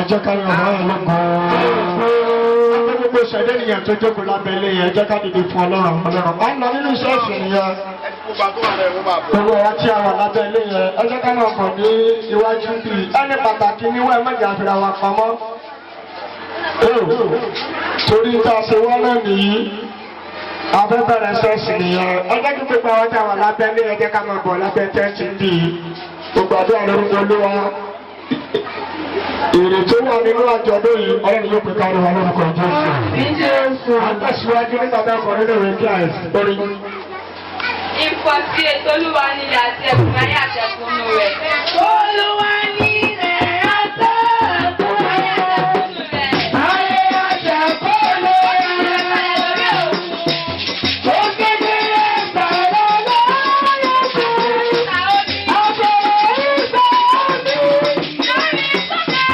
jẹ́ ká yọ̀ máa ń lọ́gbọ̀n. Gbogbo ṣẹ̀dá ènìyàn tó jókòó lábẹ́ ilé yẹn jẹ́ ká dìde fún Ọlọ́run. Máa ń lọ nínú ṣọ́ọ̀ṣì nìyẹn. Gbogbo wa tí a wà lábẹ́ ilé yẹn, ẹ jẹ́ ká máa bọ̀ ní iwájú bíi ẹni pàtàkì níwọ̀ ẹ mẹ́jọ àfihàn wa pamọ́. Torí tá a ṣe wọ́n náà nìyí, a fẹ́ bẹ̀rẹ̀ ṣọ́ọ̀ṣì nìyẹn. Ẹ jẹ́ kí gbogbo àwọn tí a wà lábẹ́ ilé yẹn jẹ́ ká máa bọ̀ lábẹ́ tẹ́ǹtì bíi gbogbo àdúrà lórúkọ Olúwa. Èrè tó wà nínú àjọ̀dún yìí, Ọlọ́run yóò pè kárí wa lórúkọ Jésù. Àtẹ̀síwájú nígbà tá a kọ nínú ìwé kíláàsì orí. Ìfọ̀sí ètò Olúwa nílẹ̀ àti ẹ̀kún ayé àtẹ̀kùnú rẹ̀. Olúwa nílẹ̀ àti ẹ̀kún ayé àtẹ̀kùnú rẹ̀. Ayé àtẹ̀kùnú rẹ̀. Ó kéde ẹ̀sán lọ́wọ́ lọ́sùn. Àbẹ̀ ìgbà mi. Lórí sọ́kẹ́.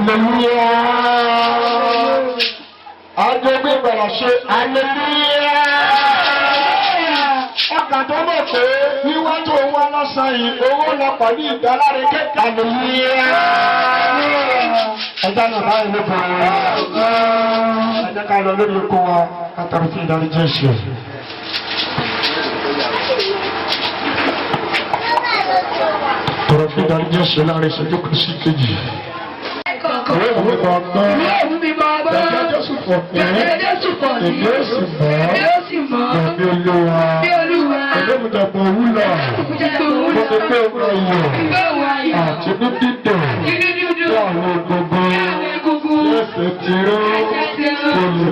aleluya. Àjọgbé ìgbàlà ṣe aleluya. Ọkà tó mọ̀ pé wíwá tó wá lọ́sàn yìí owó lọ pẹ̀lú ìdáláre kéka aleluya. Ẹja náà báyìí ló bọ̀ ọ́. Ẹja ká lọ lórí oko wa kátàrí fún ìdáríjì ẹ̀ṣẹ̀. Tọrọ fún ìdáríjì ẹ̀ṣẹ̀ láàrin ìṣẹ́jú kan sí kejì. Ìwé ìwé kan gbọ́. Ẹ̀jẹ̀ Jésù fọ̀ pé èmi ó sì mọ́. Ẹ̀mí Olúwa. Ẹ̀dẹ́gbẹ̀dẹ̀gbẹ̀ òwúlọ̀. Mo ti pé ọgbà iyọ̀. Àti ní dídùn. Tí àwọn gbogbo. Ẹsẹ̀ ti rọ́. Kò lè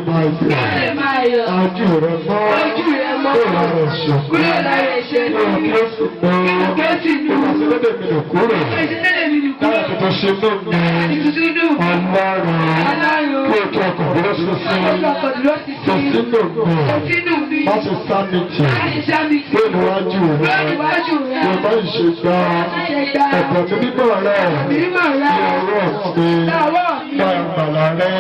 máa yọ̀. Ojú rẹ̀ mọ́. Kó lára ẹ̀ṣẹ̀. Kó sì mọ́. Ìgbàsílẹ̀ mi lè kúrò. Dára tuntun ṣe lónìí. Ọlọ́run kí o tó ọkọ̀ dúró sísí. Kò sínú mi. Má ṣe sá mi tì. Pé níwájú rẹ̀. Yorùbá ìṣègbà. Ẹ̀bùn tí bíbọ̀ rẹ̀. Ní ọwọ́ mi. Gba ìgbàlà rẹ̀.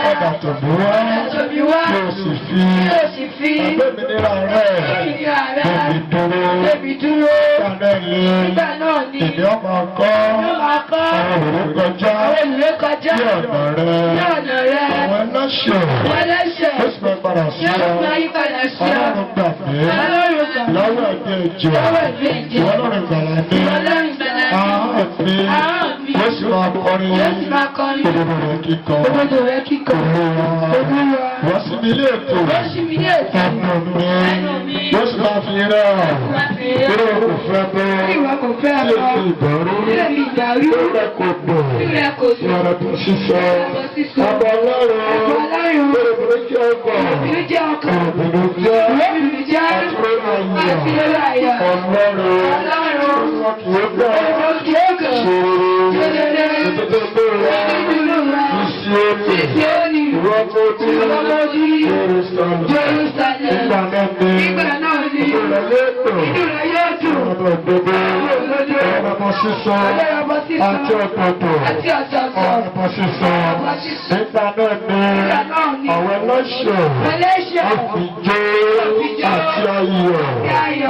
Padà tòbí wá. Kí o sì fi. Àgbẹ̀mìnira rẹ̀. Bébí dúró. Ìgbà náà ni. Èmi ọmọ akọ́. Àwọn òrùlé kọjá. Ní ọ̀nà rẹ̀. Àwọn ẹlẹ́ṣẹ̀. Ó sì máa padà sí ọ. Ọlọ́run gbà pé. Lọ́wọ́ ẹ̀mí ẹ̀jẹ̀. Ìwọ lọ́rùn ìgbàlà mi. Ahọ́n mi. Ó sì máa kọrin. Òdodo rẹ̀ kíkọ. Wọ́n sì mi ilé ètò. Ẹnu mi. Ó sì máa fi rẹ̀. Irú kò fẹ́ bọ́. Ilé ìbọ̀rú. Ilé kò dùn. Ìrọ̀lẹ́ tó ṣiṣẹ́. Ọba Ọlọ́run. Bẹ̀rẹ̀ jẹ́ ọkọ̀. Obìnrin jẹ́. Àtúrò ayọ̀. Ọlọ́run. Wọ́n kì í gbà. Ṣòro. Ìtọ́jú rẹ̀. Ìṣẹ́ni. Ìrọ́mọdé. Jerusalem. Ìgbà náà ni. Inú rẹ̀ yóò dùn. Ọmọ sísọ. Àti ọ̀tọ̀ọ̀tọ̀. Ọmọ sísọ. Nígbà náà ni àwọn ẹlẹ́ṣẹ̀ àfijọ́ àti ayọ̀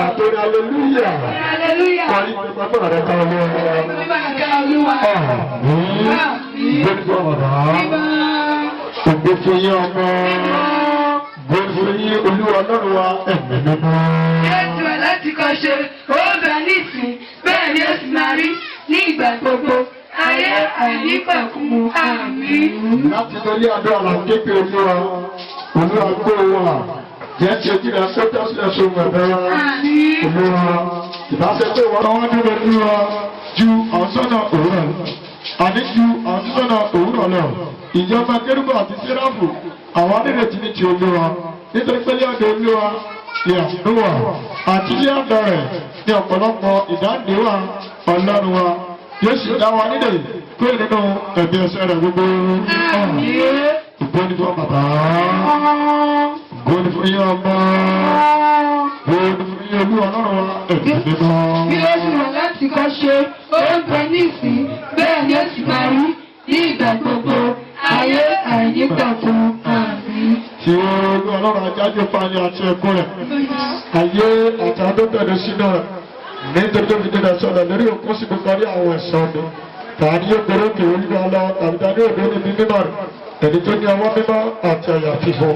àtòrí aleluya. Wọ́n yí pé bàbá rẹ̀ ká Olúwa. Gbogbo ọ̀rọ̀. Ògbó fún yín ọmọ. Gbogbo fún yín Olúwa Ọlọ́run wa ẹ̀mí mímọ́. Jésù ẹ̀ láti kọ́ ṣe, ó bẹ̀ nísìn, bẹ́ẹ̀ ni ó sì máa rí ní ìgbà gbogbo. Ayé àìnípẹ̀kun àmín. Láti lórí àdúrà là ń ké pé Olúwa gbó wa. Jẹ́ ti ojú rẹ̀ kó tẹ́sílẹ̀ sóhun ẹ̀bẹ̀ wa. Olúwa ìbáṣepọ̀ wọn. Àwọn dúró Olúwa ju àwọn sọ́nà òwúrọ̀. Àní ju àwọn sọ́nà òwúrọ̀ lọ. Ìjọba Kérúbù àti Séráfù àwọn adérètí ní ti Olúwa. Nítorí pé lé ọ̀dọ̀ Olúwa ni àánú wà. Àti lé ọ̀dọ̀ rẹ̀ ni ọ̀pọ̀lọpọ̀ ìdáǹdè wà. Ọlọ́run wa yóò sì dá wa nílẹ̀ kúrò nínú ẹ̀mí ẹ̀ṣẹ̀ rẹ̀ gbogbo. Ìgbóni fún bàbá. Ìgbóni fún yín ọmọ. Ìgbóni fún yín Olúwa Ọlọ́run wa ẹ̀mí mímọ́. Bí ó sì wà láti kọ́ ṣe, ó ń bẹ nísìn, bẹ́ẹ̀ ni ó sì máa rí ní ìgbà gbogbo. Ayé àìnípẹ̀kun àmín. Tí Olúwa Ọlọ́run ajájú fani àti ẹ̀kún rẹ̀. Ayé àti adótẹ̀lé sínú rẹ̀. Nítorí tó fi dènà sọ̀rọ̀ lórí òkú sì fi parí àwọn ẹ̀sán mi. Tàní yóò gbèrò kí Olúwa lọ tàbí tàní òdo níbi mímọ́ rẹ̀. Ẹni tó ní ọwọ́ mímọ́ àti àyà fífọ́.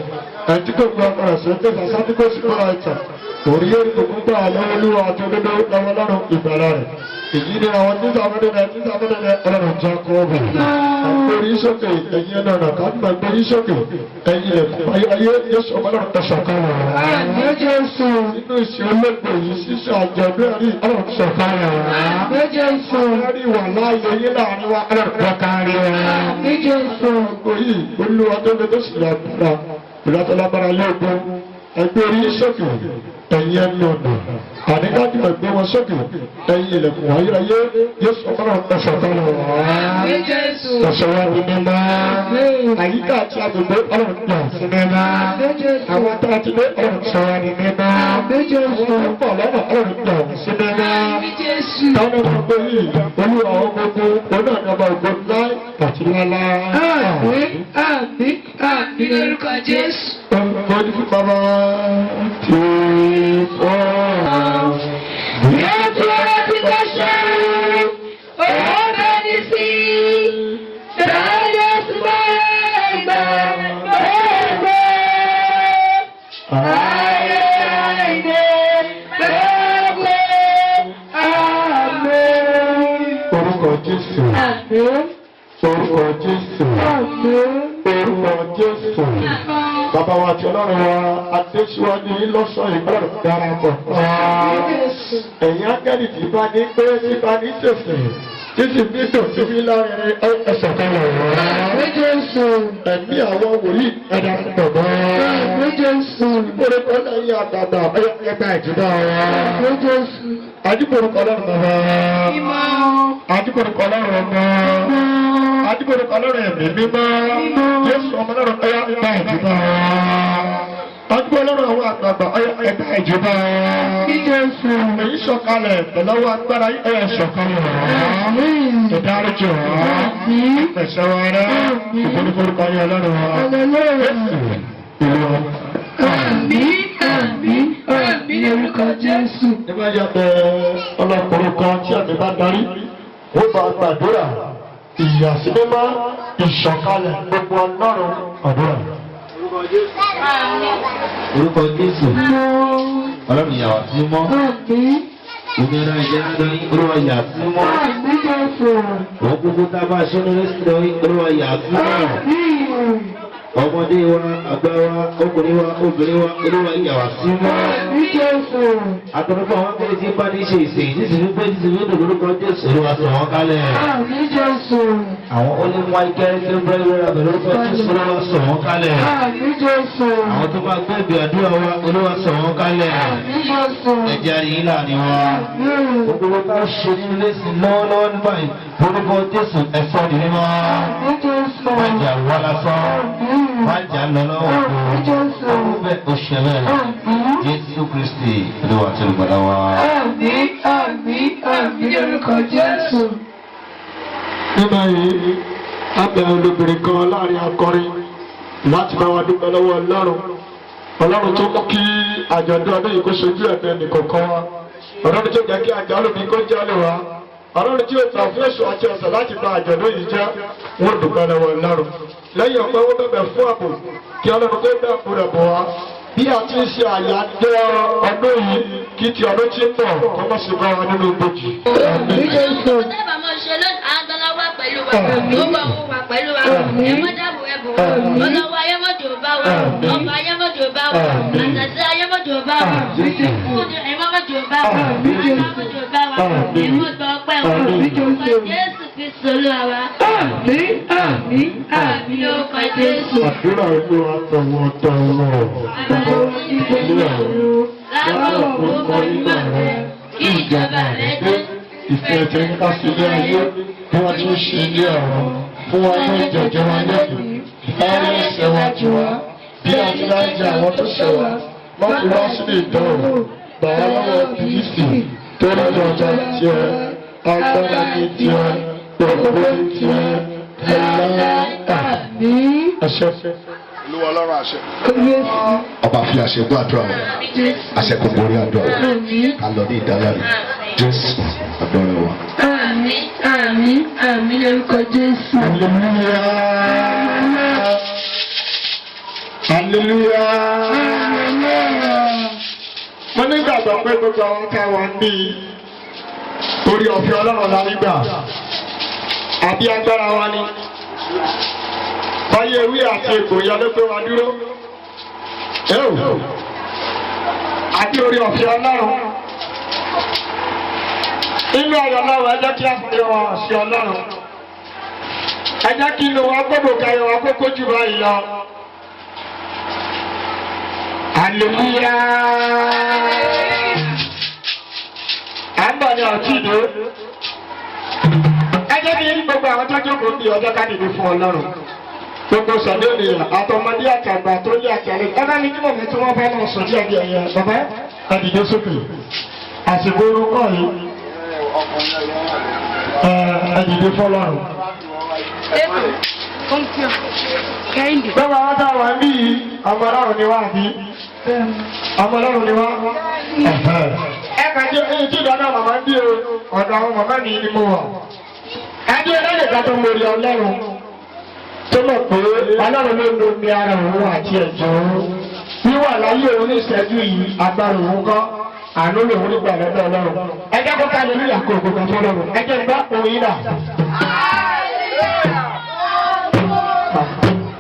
Ẹni tí kò gbọ́ ọkọ rẹ̀ sí pé sàṣà tí kò sì kóra ìtàn. Orí yóò ní gbogbo gbà lọ́wọ́ Olúwa àti òdodo lọ́wọ́ lọ́rùn ìgbàlá rẹ̀. Èyí ni àwọn nísàmúdẹ̀lẹ̀ ọlọ́run jẹ́ kọ́ ọ̀bùn. Àgbórí sókè ẹ̀yin ẹ̀nà ọ̀nà káàdùn àgbórí sókè ẹ̀yin ẹ̀kọ́ ayé Jésù ọmọlọ́run ẹ̀ṣọ̀kan rẹ̀. Àmín Jésù. Nínú ìsìn olóògbé yìí ṣíṣe àjọ̀dún ẹ̀rí ọlọ́run ẹ̀ṣọ̀kan rẹ̀. Àmín Jésù. Ẹ̀rí wà láàyè yín láàrin wa ọlọ́run ẹ̀ṣọ̀kan rẹ̀. Àmín Jésù. Ọgbọ yìí Olúwa tó lé tó sì lágbára ìlàtọ̀lágbára lóògùn ẹgbẹ́ orí sókè ẹ̀yin ẹni ọ̀nà àdínkàdì ẹgbẹ́ wọn sókè ẹ̀yin ilẹ̀kùn ayérayé Jésù ọmọlọ́run ẹ̀ṣọ̀kan rẹ̀. Àmín Jésù. Ọ̀ṣọ́wá ni mímọ́. Àyíká àti agbègbè ọlọ́run náà sí mímọ́. Àwọn tá a ti lé ọlọ́run ṣọ́wá ni mímọ́. Àwọn tó pọ̀ lọ́nà ọlọ́run náà sí mímọ́. Táwọn ọmọ ọgbẹ́ yìí Olúwa ọmọ ogun onáà ní ọba ògbó láì àti lálá. Àmín lórúkọ Jésù. Orúkọ ní fún bàbá tí ó Bí ó ti ọ̀rọ̀ ti kọ́ ṣe, owó bẹ́ẹ̀ ní sí, dáadọ́ sí bẹ́ẹ̀ gbà, bẹ́ẹ̀ gbà. Ayé àìdè bẹ́ẹ̀ gbà. Àmín. orúkọ Jésù. Àmín. Orúkọ Jésù. Àmín. Orúkọ Jésù. Bàbá wa àti Ọlọ́run wa Adéṣíwájú yìí lọ́sàn-án ìgbàlódé darapọ̀. Ẹ̀yin ángẹ́lì tí bá ní pé tí bá ní sèṣìn títí bí tòtí bí láàrin ẹsẹ̀ kan lọ rọ̀. Ẹ̀mí àwọn wòlíì ẹ̀dá pọ̀ gan-an. Orúkọ lẹ́yìn àgbàgbà ẹgbẹ́ ìjọba wa. Adúgbòrúkọ lọ́rùn bàbá. Adúgbòrúkọ lọ́rùn ọmọ. Adúgbòrúkọ lọ́rùn ẹ̀mí mímọ́. Jésù ọmọ lọ́rùn ẹ̀yà ẹgbẹ́ ìjọba wa. Adúgbò lọ́rùn àwọn àgbàgbà ẹgbẹ́ ìjọba wa. Èyí sọ̀kalẹ̀ pẹ̀lọ́wọ́ agbára ẹ̀yà sọ̀kalẹ̀ wa. Ìdáríjì wa. Ẹ̀ṣẹ̀ wa rẹ̀. Ìfọ̀nìfọ̀nìkọ̀ ayé ọlọ́run wa. Àmín lórúkọ Jésù. Nígbà yà bẹ ọlọ́kùnrin kan tí àmì bá darí, wọ́n bá gbàdúrà, ìyàsímímọ́, ìṣọ̀kalẹ̀ gbogbo ọlọ́run àdúrà. Orúkọ Jésù. Ọlọ́run yà wá sí mọ́. Òmìnira ìjẹ́ lọ́yìn olúwa yà sí mọ́. Wọ́n kúkú tábà sọ́nù lẹ́sìn lọ́yìn olúwa yà sí mọ́. Ọmọdé wa, àgbà wa, ọkùnrin wa, obìnrin wa, olúwa yà wá sí mọ́. Àtọ̀rọ̀fọ̀ àwọn akẹ́lẹ́ tí bá ní ṣe ìsìn nísìnyí pé nísìnyí ní orúkọ Jésù olúwa sọ̀ wọ́n kálẹ̀. Àwọn olóńgbò ayíkẹ́rẹ́ tí ó bẹ́rẹ̀ lórí abẹ̀rẹ̀ orúkọ Jésù olúwa sọ̀ wọ́n kálẹ̀. Àwọn tó bá gbé ìgbé àdúrà wa olúwa sọ̀ wọ́n kálẹ̀. Ẹ̀jẹ̀ àríyìn láàrin wa. Gbogbo wọn bá ṣe nínú lẹ́sìn lọ́wọ́lọ́wọ́ nígbà yìí orúkọ Jésù ẹ̀fọ́ ni mímọ́. Máa jà wá lásán. Máa jà lọ lọ́wọ́ kó. Bẹ́ẹ̀ o ṣe bẹ́ẹ̀. Jésù Kristi olúwa tí ó gbàdá wa. Àmín lórúkọ Jésù. Nígbà yìí, a bẹ olóbìnrin kan láàrin akọrin láti bá wa dúpẹ́ lọ́wọ́ Ọlọ́run. Ọlọ́run tó mú kí àjọ̀dún ọdún yìí kó ṣojú ẹ̀mí nìkọ̀ọ̀kan wa. Ọlọ́run tó jẹ́ kí àjálù mi kó jálè wa. Ọlọ́run tí ó ta fún èso àti ọ̀sẹ̀ láti bá àjọ̀dún yìí jẹ́, wọ́n dúpẹ́ lọ́wọ́ Ọlọ́run. Lẹ́yìn ọ̀pẹ́ wọ́n bẹ̀bẹ̀ fún ààbò kí Ọlọ́run tó bẹ̀ àpò rẹ̀ bọ̀ wá. Bí a ti ń ṣe àyájọ́ ọdún yìí, kí ti ọdún tí ń bọ̀ kọ́ mọ́ sí bá wa nínú ìbòjì. Ọ̀dẹ́bà máa ṣe lónìí, àgbọ̀nà wà pẹ̀lú wa, gbogbo àwọn wà pẹ̀lú wa, ẹ̀mọ́ dáàbò ẹ̀bùn wa, ọlọ́wọ́ ayémọ́jò bá wa, ọba ayémọ́jò bá wa, àtàtì ayémọ́jò bá wa, ẹ̀mọ́jò bá wa, ayémọ́jò bá wa, ẹ̀mọ́jò ọpẹ́ wa, Jésù Kristi Olúwa wa. Àmín lórúkọ Jésù. Àdúrà ìlú àtọwọ́tọwọ́. Lábọ̀ òkú nígbà rẹ̀, kí ìjọba rẹ̀ dé. Ìfẹ́ tẹ ń ká sílé ayé bí wọ́n ti ń ṣe ilé ọ̀run fún wa ní ìjọjọ́ wa lẹ́kùn. Ìfárí ẹsẹ̀ wa jù wá bí a ti láń jẹ àwọn tó ṣẹ̀ wá. Wọ́n fi wá sílé ìdánwò. Gbà wá lọ́wọ́ bìlísì torí ọjà tiẹ̀. Agbára ní tiẹ̀. Òkú ní tiẹ̀. Ẹ̀lá àṣẹ. Olúwa Ọlọ́run àṣẹ. Ọba fi àṣẹ gbọ́ àdúrà wọn. Àṣẹ kò borí àdúrà wọn. Ká lọ ní ìdáyà rẹ̀. Jésù àdúrà wa. Àmín lórúkọ Jésù. Hallelujah. Hallelujah. Mo nígbàgbọ́ pé gbogbo àwọn ká wà ní orí ọ̀fẹ́ Ọlọ́run la nígbà. Àbí agbára wa ni. Báyé ewé àti egbò ya ló gbé wa dúró. Àbí orí ọ̀fẹ́ Ọlọ́run. Inú ayọ̀ Ọlọ́run ẹ jẹ́ kí a fi wọn sí Ọlọ́run. Ẹ jẹ́ kí inú wa gbọ́dọ̀ káyọ̀ wa kókó jù báyìí lọ. Hallelujah. À ń bọ̀ ní ọtí ìdó. Ẹ jẹ́ kí gbogbo àwọn tó jókòó bí ọjọ́ ká dìde fún Ọlọ́run. Gbogbo sọ̀dọ̀ ènìyàn àtọmọdé àtàgbà tó lé àtàlẹ́. Ẹ bá ní kí mọ̀mí tí wọ́n fẹ́ lọ sọ díẹ̀ díẹ̀ yẹn. Bàbá ẹ dìde sókè. Àsìkò orúkọ yìí. Ẹ dìde fọ́lọ́run. Bẹ́ẹ̀ wá dá wà ní ọmọ ọlọ́run ni wá bí. Ọmọ ọlọ́run ni wá. Ẹ kàn jẹ́ èyí tí ìdáná màmá ń bí o, ọ̀dọ̀ àwọn màmá mi ni mo wà. Ẹbí ẹlẹ́yìn ká tó mórí ọlọ́run. Tó mọ̀ pé ọlọ́run ló lo omi ara òun àti ẹ̀jẹ̀ òun. Wíwà láyé òun ní ìṣẹ́jú yìí, agbára òun kọ́. Àánú lòun nígbà lọ́dọ̀ ọlọ́run. Ẹ jẹ́ kó ká lè rí àkókò kan fọlọ́run. Ẹ jẹ́ gbá òun yìí dà.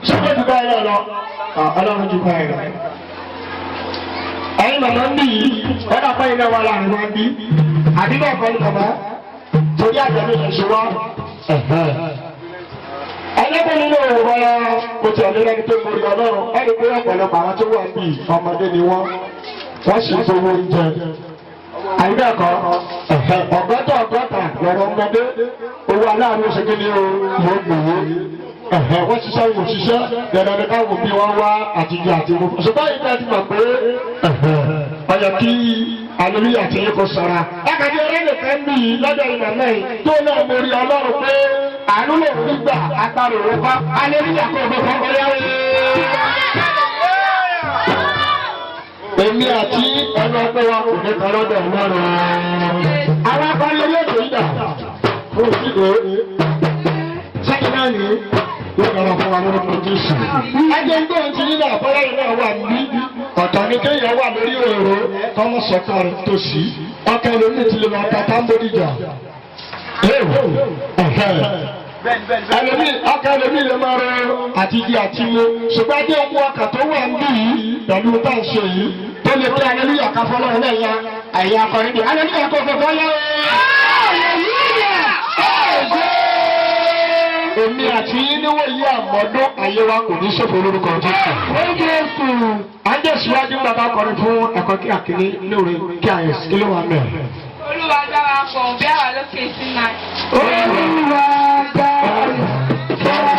Ṣé ti bá ẹ lọ? Ọlọ́run ti bá ẹ lọ. Ẹ̀yin màmá ń bí yìí, wọ́n dà fẹ́yìn náà wà láàrin wọn bí. Àbí bẹ́ẹ̀ kọ́ ni màmá? Torí àjẹmí yẹn ṣe wá. Ẹlẹ́gbẹ́ nínú òun rọra kò tí ọ̀lẹ́ lẹ́ni tó mórí ọlọ́run. Ẹni pé ọ̀pọ̀lọpọ̀ àwọn tó wà bí ọmọdé ni wọ́n. Wọ́n sì ń fowó oúnjẹ. Àyíbẹ̀kọ́ ọ̀gọ́ta lọ́rọ̀ ọmọdé. Owó aláàánú ṣe kí ni o yóò gbòòwò. Wọ́n ṣiṣẹ́ wò ṣiṣẹ́ dandan káwọn bí wọ́n wá àtijọ́ àti gbogbo. Ṣùgbọ́n yìí bẹ́ẹ̀ ti mọ̀ pé ọ̀yọ̀ kí aleluya ti yẹ kó sọ̀ra. Lákàtí ẹlẹ́dẹ̀ fẹ́ mi lọ́dọ̀ ìmọ̀ mẹ́rin tó náà mórí ọlọ́run pé àánú lè fi gbà agbára òun kọ́. Aleluya kò gbogbo ọ̀yá o. Èmi àti ẹnu ọgbẹ́ wa kò ní kan lọ́dọ̀ ọlọ́run. Àwọn akọ́lé yóò tó yíyà fún òsìkò. Sẹ́yìn náà ni yóò dára fún wa lórúkọ Jésù. Ẹgbẹ́ ń gbóhùn ti nílò àbọ̀lá yìí náà wà ní ọ̀tọ̀ ní kéèyàn wà lórí òróró tọ́mọ sọ̀tọ̀ rẹ̀ tó sí. Ọkẹ́ lómi ti lè lọ ta támbódìjà. Ọkẹ́ lómi lè máa rọ àtijọ́ àti mo. Ṣùgbọ́n adé ọmọ ọkà tó wà ń bí yìí pẹ̀lú tá à ń ṣe yìí tó lè pé aleluya ká fọlọ́ ẹ̀ lẹ́yìn àyè akọrin bí aleluya kò fẹ́ yá. Èmi àti níwò yí àmọ́dún ayé wa kò ní ṣòfò lórúkọ Jésù. Ajẹ́síwájú bàbá kọrin fún ẹ̀kọ́ kí àkíní lóore kí àyè kí ló wà mẹ́. Olúwa dára pọ̀ bí àwa lókè sí náà. Olúwa dára pọ̀.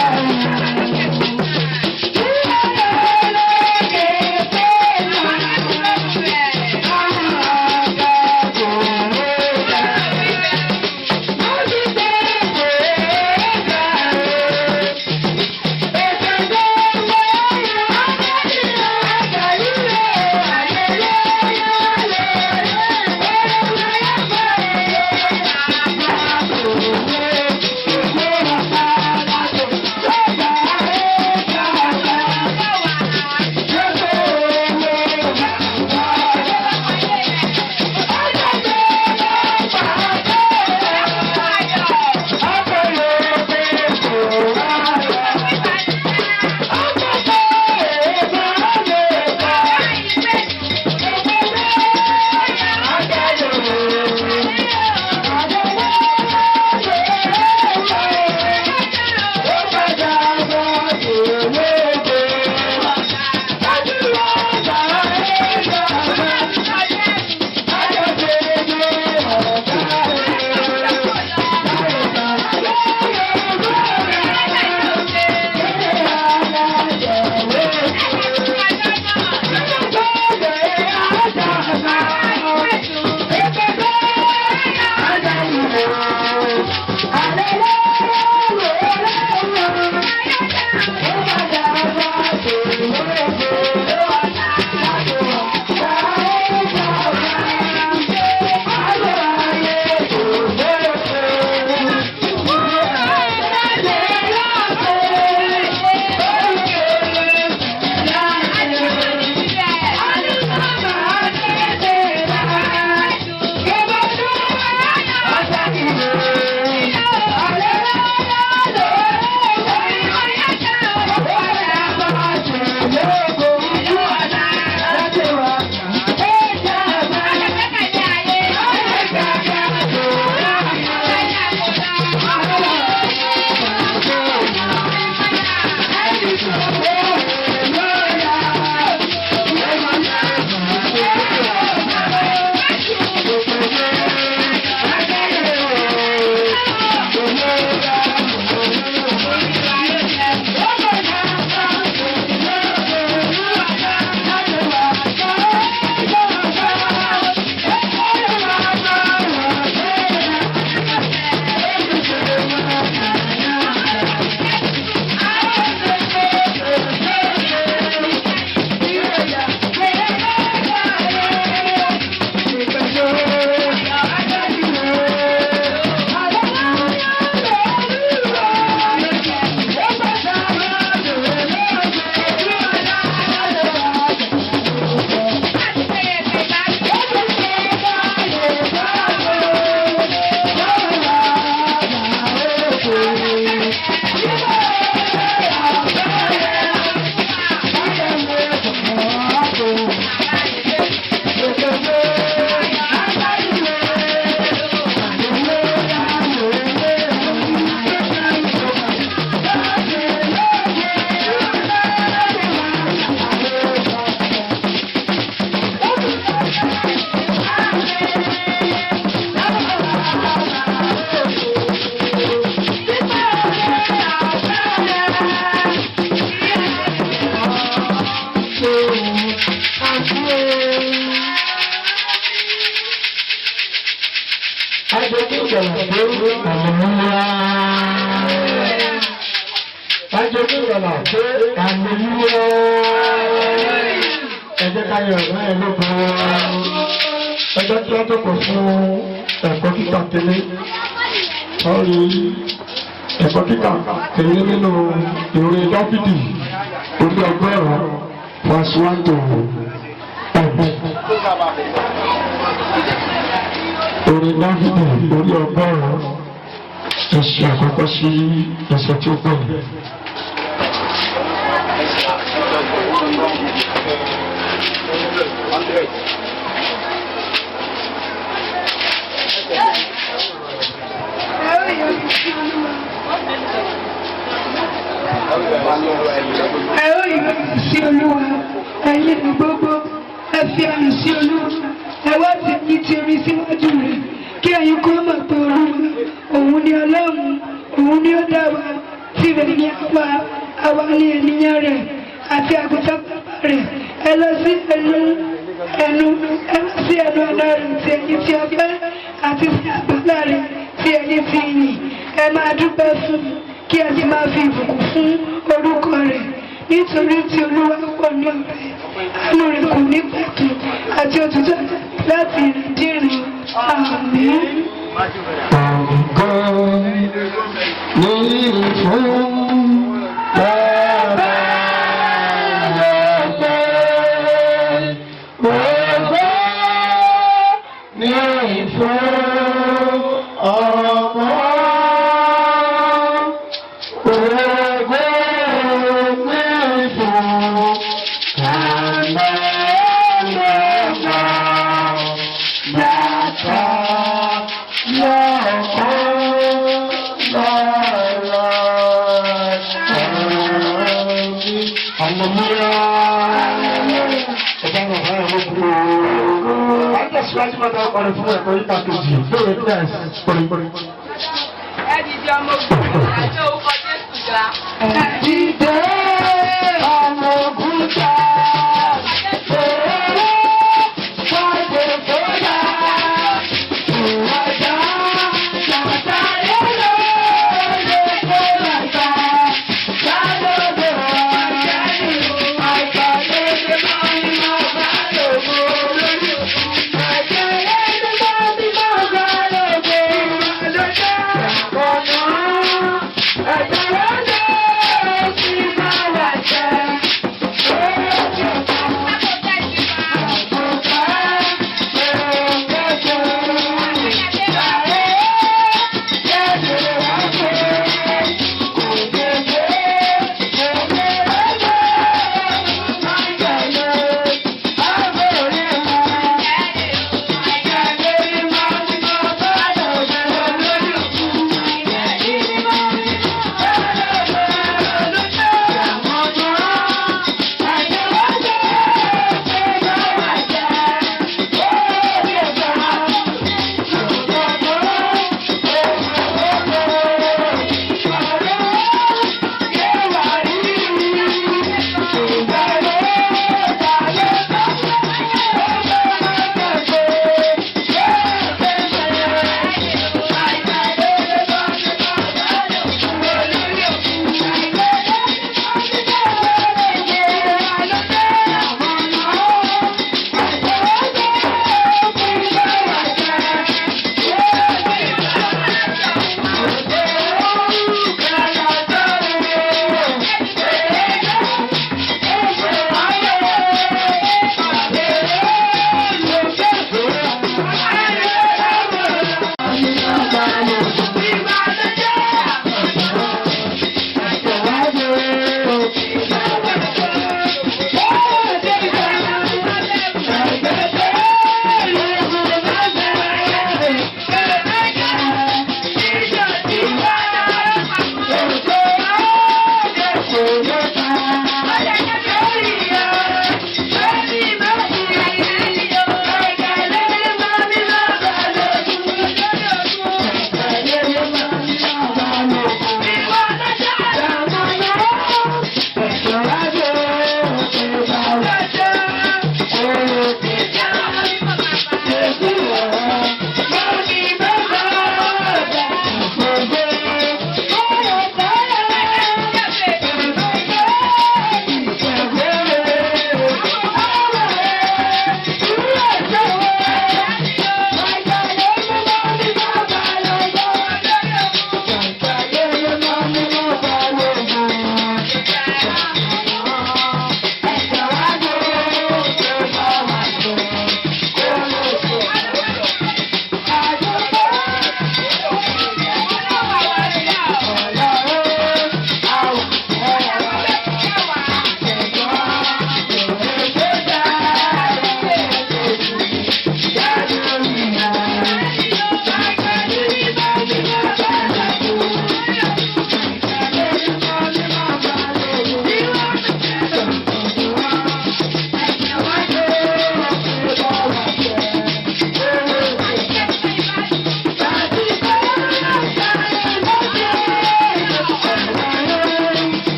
Ajọ́jú ìgbàlà pé àlèlúyà. Ajọ́jú ìgbàlà pé àlèlúyà. Ẹ jẹ́ ká yọ ọ̀gá ẹ̀ lóko. Ẹ jẹ́ kí wọ́n tó kọ̀ fún ẹ̀kọ́ kíkà tẹ́lẹ̀. Sọ́ọ́rì ẹ̀kọ́ kíkà tẹ́lẹ̀ nínú ìwé Dáfídì orí ọgọ́rùn-ún verse 1 to 5. Orí Dáfídì orí ọgọ́rùn-ún ẹsẹ̀ àkọ́kọ́ sí ẹsẹ̀ tí ó gbẹ̀yìn. Ẹ ó yọ sí Olúwa, ẹ̀yin ní gbogbo, ẹ fi àmì sí Olúwa, ẹ wá sí ní ti orí síwájú rẹ̀, kí ẹ̀yin kó mọ̀ pé Olúwa, òun ni Ọlọ́run, òun ni ó dá wa, tirẹ̀ ni àwa ni ènìyàn rẹ̀ àti àgùntàn bàbá rẹ̀. Ẹ lọ sí ẹnu ọ̀nà rẹ̀ ti ẹ̀yin tí ọpẹ́ àti sí àgbàlá rẹ̀ ti ẹ̀yin tí yìn. Ẹ máa dúpẹ́ fún kí ẹ sì máa fi ìbùkún fún orúkọ rẹ̀, nítorí tí Olúwa pọ̀ ní ọ̀rẹ́, àánú rẹ̀ kò ní pẹ̀kun àti òtítọ́ láti ìrìndíran. Àmín. Ọ̀gán ní ìfún bàbá lọ́pẹ́. Ọ̀gán ní ìfún ọmọ. Ẹ dìde ọmọ ogun àti orúkọ Jésù ga. Dìde ọmọ ogun jà. Thank you.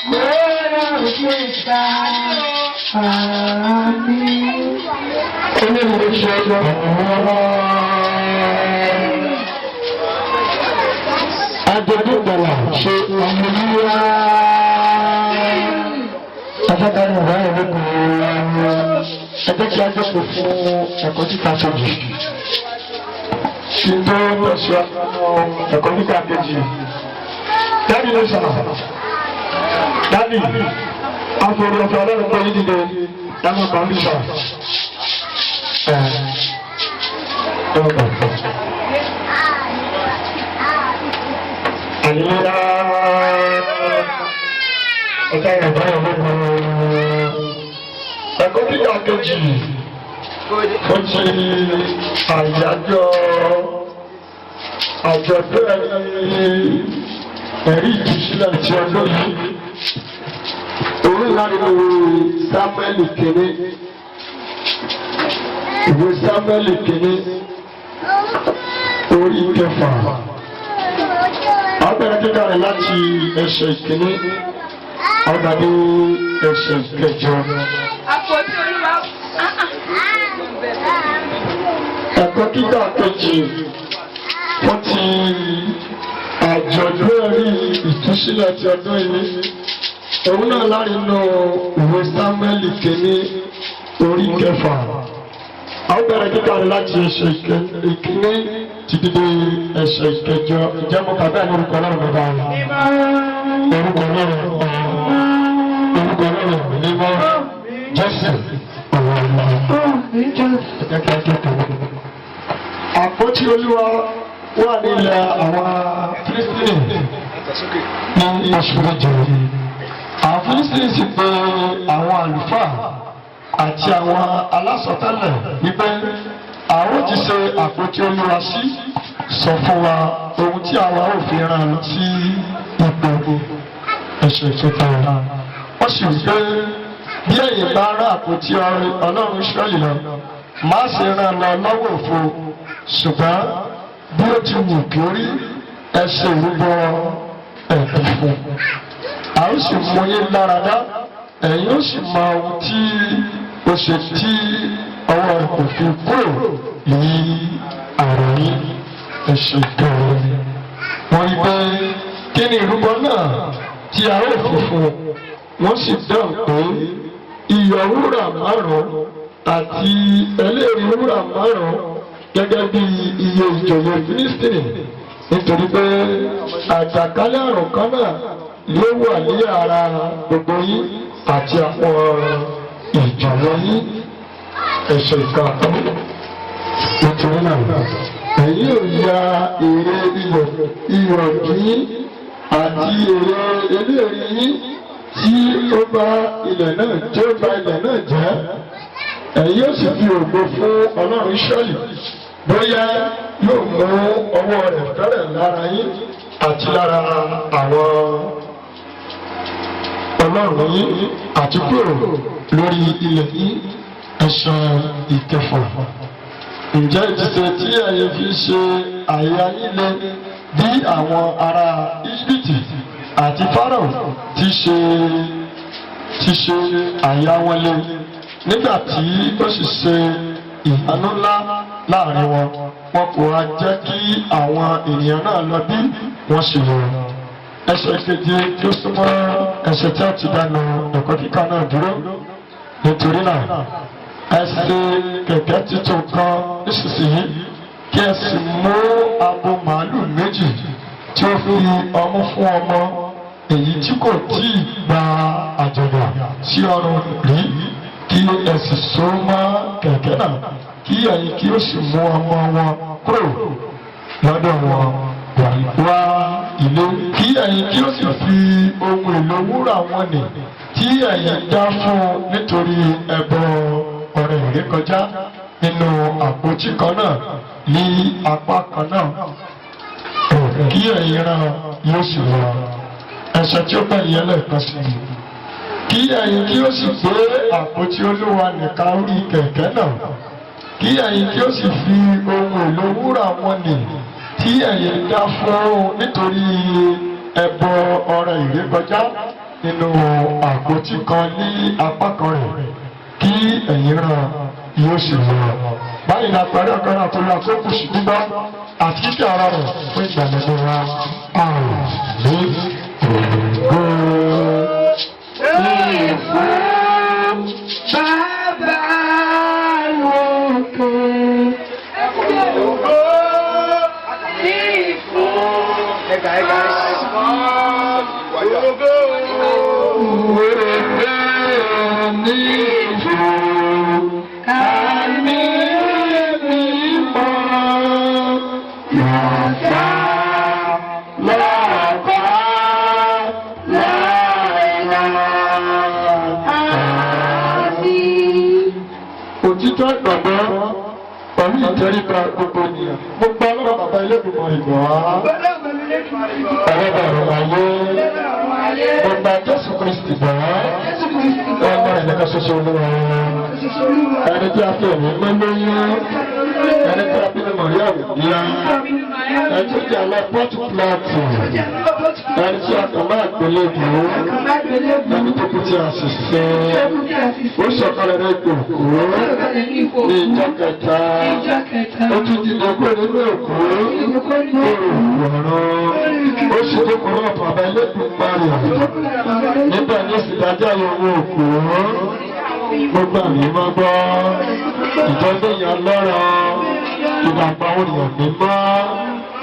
gbọ́dọ̀ gbèsà àmì. Olórí ṣe lọ. Adébí gbọ̀là ṣe ọmọlúwa. Afẹ́kárí ọ̀rọ̀ ẹ̀rọ kò ẹgbẹ́ tí a jókòó fún ẹ̀kọ́ títà sójú. Kí n tó tẹ̀síwá ẹ̀kọ́ títà kejì. Dábì ló sọ̀rọ̀. Dábì, àfọ̀rọ̀ ọ̀fẹ́ ọlọ́run pé yí dìde dáná kan bí sọ̀rọ̀. Àlìlá ẹ̀ka ìrọ̀bá ìrọ̀bá ẹ̀kọ́ kíkà kejì ó ti àyájọ́ àjọ̀dún ẹ̀rí ìtúsílẹ̀ tí ọdún yìí òun láti wo Sámúẹ́lì kìíní ìwé Sámúẹ́lì kìíní orí kẹfà abẹ́rẹ́ kíkà rẹ̀ láti ẹsẹ̀ ìkíní ọ̀dàdé ẹsẹ̀ ìkẹjọ. Àpótí Olúwa. Ẹ̀kọ́ kíkà kejì fún ti àjọ̀dún ẹ̀rí ìtúsílẹ̀ ti ọdún yìí. Òun náà lárinú ìwé Sámúẹ́lì kìíní orí kẹfà. Abẹ́rẹ́ kíkà rẹ̀ láti ẹsẹ̀ ìkíní títí dé ẹsẹ̀ ìkẹjọ. Ǹjẹ́ mo kà bẹ́ẹ̀ ní orúkọ náà bàbá rẹ̀? Orúkọ náà mímọ́ Jésù àpótí Olúwa wà nílẹ̀ àwọn Fílístínì ní oṣù méje. Àwọn Fílístínì sì pè àwọn àlùfáà àti àwọn alásọtẹ́lẹ̀ wípé àwọn ti ṣe àpótí Olúwa sí sọ fún wa ohun tí àwa ò fi rán sí ipò ẹ̀ṣẹ̀ ìkẹta rẹ̀. Wọ́n sì wí pé bí ẹ̀yin bá rán àpótí Ọlọ́run Ísírẹ́lì lọ má ṣe rán lọ lọ́wọ́ òfo ṣùgbọ́n bí ó ti wù kí ó rí ẹ ṣe ìrúbọ ẹ̀bùn fún. A ó sì mú yín lára dá ẹ̀yin ó sì mọ ohun tí ó ṣe tí ọwọ́ kò fi kúrò ní àrùn yín ẹ̀ṣẹ̀ ìkẹrin. Wọ́n rí pé kí ni ìrúbọ náà tí a ó fi fún un? Wọ́n sì dáhùn pé iyọ̀ wúrà 5 àti ẹlẹ́rìí wúrà 5 gẹ́gẹ́ bí iye ìjòyè Fílístínì nítorí pé àjàkálẹ̀ àrùn kan náà ló wà ní ara gbogbo yín àti àwọn ìjòyè yín ẹ̀ṣẹ̀ ìkàtọ́. Nítorí náà ẹ̀yin ò ya èrè iyọ̀ yín àti èrè ẹlẹ́rìí yín tí ó bá ilẹ̀ náà jẹ́ ẹ̀yin yóò sì fi ògo fún Ọlọ́run Ísírẹ́lì bóyá yóò mú ọwọ́ rẹ̀ fẹ́rẹ̀ lára yín àti lára àwọn ọlọ́run yín àti kúrò lórí ilẹ̀ yín ẹ̀ṣẹ̀ ìkẹfà. Ǹjẹ́ ìtìsẹ̀ tí ẹ̀yin fi ṣe àyà yín lẹ bí àwọn ará Íjíbítì àti Fáráò ti ṣe àyà wọn lé nígbà tí ó sì ṣe ìyanu ńlá láàrin wọn kò wá jẹ́ kí àwọn ènìyàn náà lọ bí wọ́n ṣe lọ. Ẹsẹ̀ keje tí ó súnmọ́ ẹsẹ̀ tí a ti dáná ẹ̀kọ́ kíkà náà dúró. Nítorí náà ẹ ṣe kẹ̀kẹ́ títún kan nísinsìnyí kí ẹ sì mú abo màálù méjì tí ó fi ọmú fún ọmọ èyí tí kò tí ì gba àjọ̀dún sí ọrùn rí kí ẹ sì so mọ́ kẹ̀kẹ́ náà kí ẹ̀yin kí ó sì mú ọmọ wọn kúrò lọ́dọ̀ wọn wá ilé kí ẹ̀yin kí ó sì fi ohun èlò wúrà wọn nì tí ẹ̀yin dá fún nítorí ẹbọ ọrẹ ìrékọjá nínú àpótí kan náà ní apá kan náà kí ẹ̀yin rán yóò sì wá ẹsẹ̀ tí ó bá yẹ lẹ́ẹ̀kan sí i kí ẹ̀yin kí ó sì gbé àpótí Olúwa nìkan orí kẹ̀kẹ́ náà kí ẹ̀yin kí ó sì fi ohun èlò wúrà wọn nì tí ẹ̀yin dá fún nítorí ẹbọ ọrẹ ìrékọjá nínú àpótí kan ní apá kan rẹ̀ kí ẹ̀yin ràn yóò sì lọ. báyìí la parí ọ̀kan náà tó lọ tó kù sí gbígbọ́ àti kíkẹ́ ara rẹ̀ fún ìgbàlódé wa àrùn ní ògo. Òtítọ́ ìgbàgbọ́ pẹ̀lú ìtẹríba gbogbo ènìyàn. Mo gba ọlọ́run bàbá Elédùmarè ìgbà wá. Ọlọ́run ayé. Mo gba Jésù Kristi gbà wá. Ọmọ ìnìkan ṣoṣo olúwa wọn. Ẹni tí a fi ẹ̀mí mọ́ lóyún. Ẹni tí a fi ẹ̀mí mọ̀rí àwòdíyá. Ẹni tí ó di alẹ́ pọ́tù pláàtì. Ẹni tí a kàn máa gbélé dùn. Ẹni tó kú tí a sì sẹ́. Ó sọ̀kalẹ̀ rẹ̀ gbòòkó. Ní ìjọ kẹta. Ó tún dìde kúrò nínú èkó. Ó sì tó kúrò ọ̀pọ̀ àbá Elédùmarè. Nígbà ní ìsìdájọ́ owó òkú. Gbogbo àmì máa gbọ́. Ìtọ́jú èèyàn lọ́rọ̀. Ìdàgbà àwọn èèyàn mímọ́.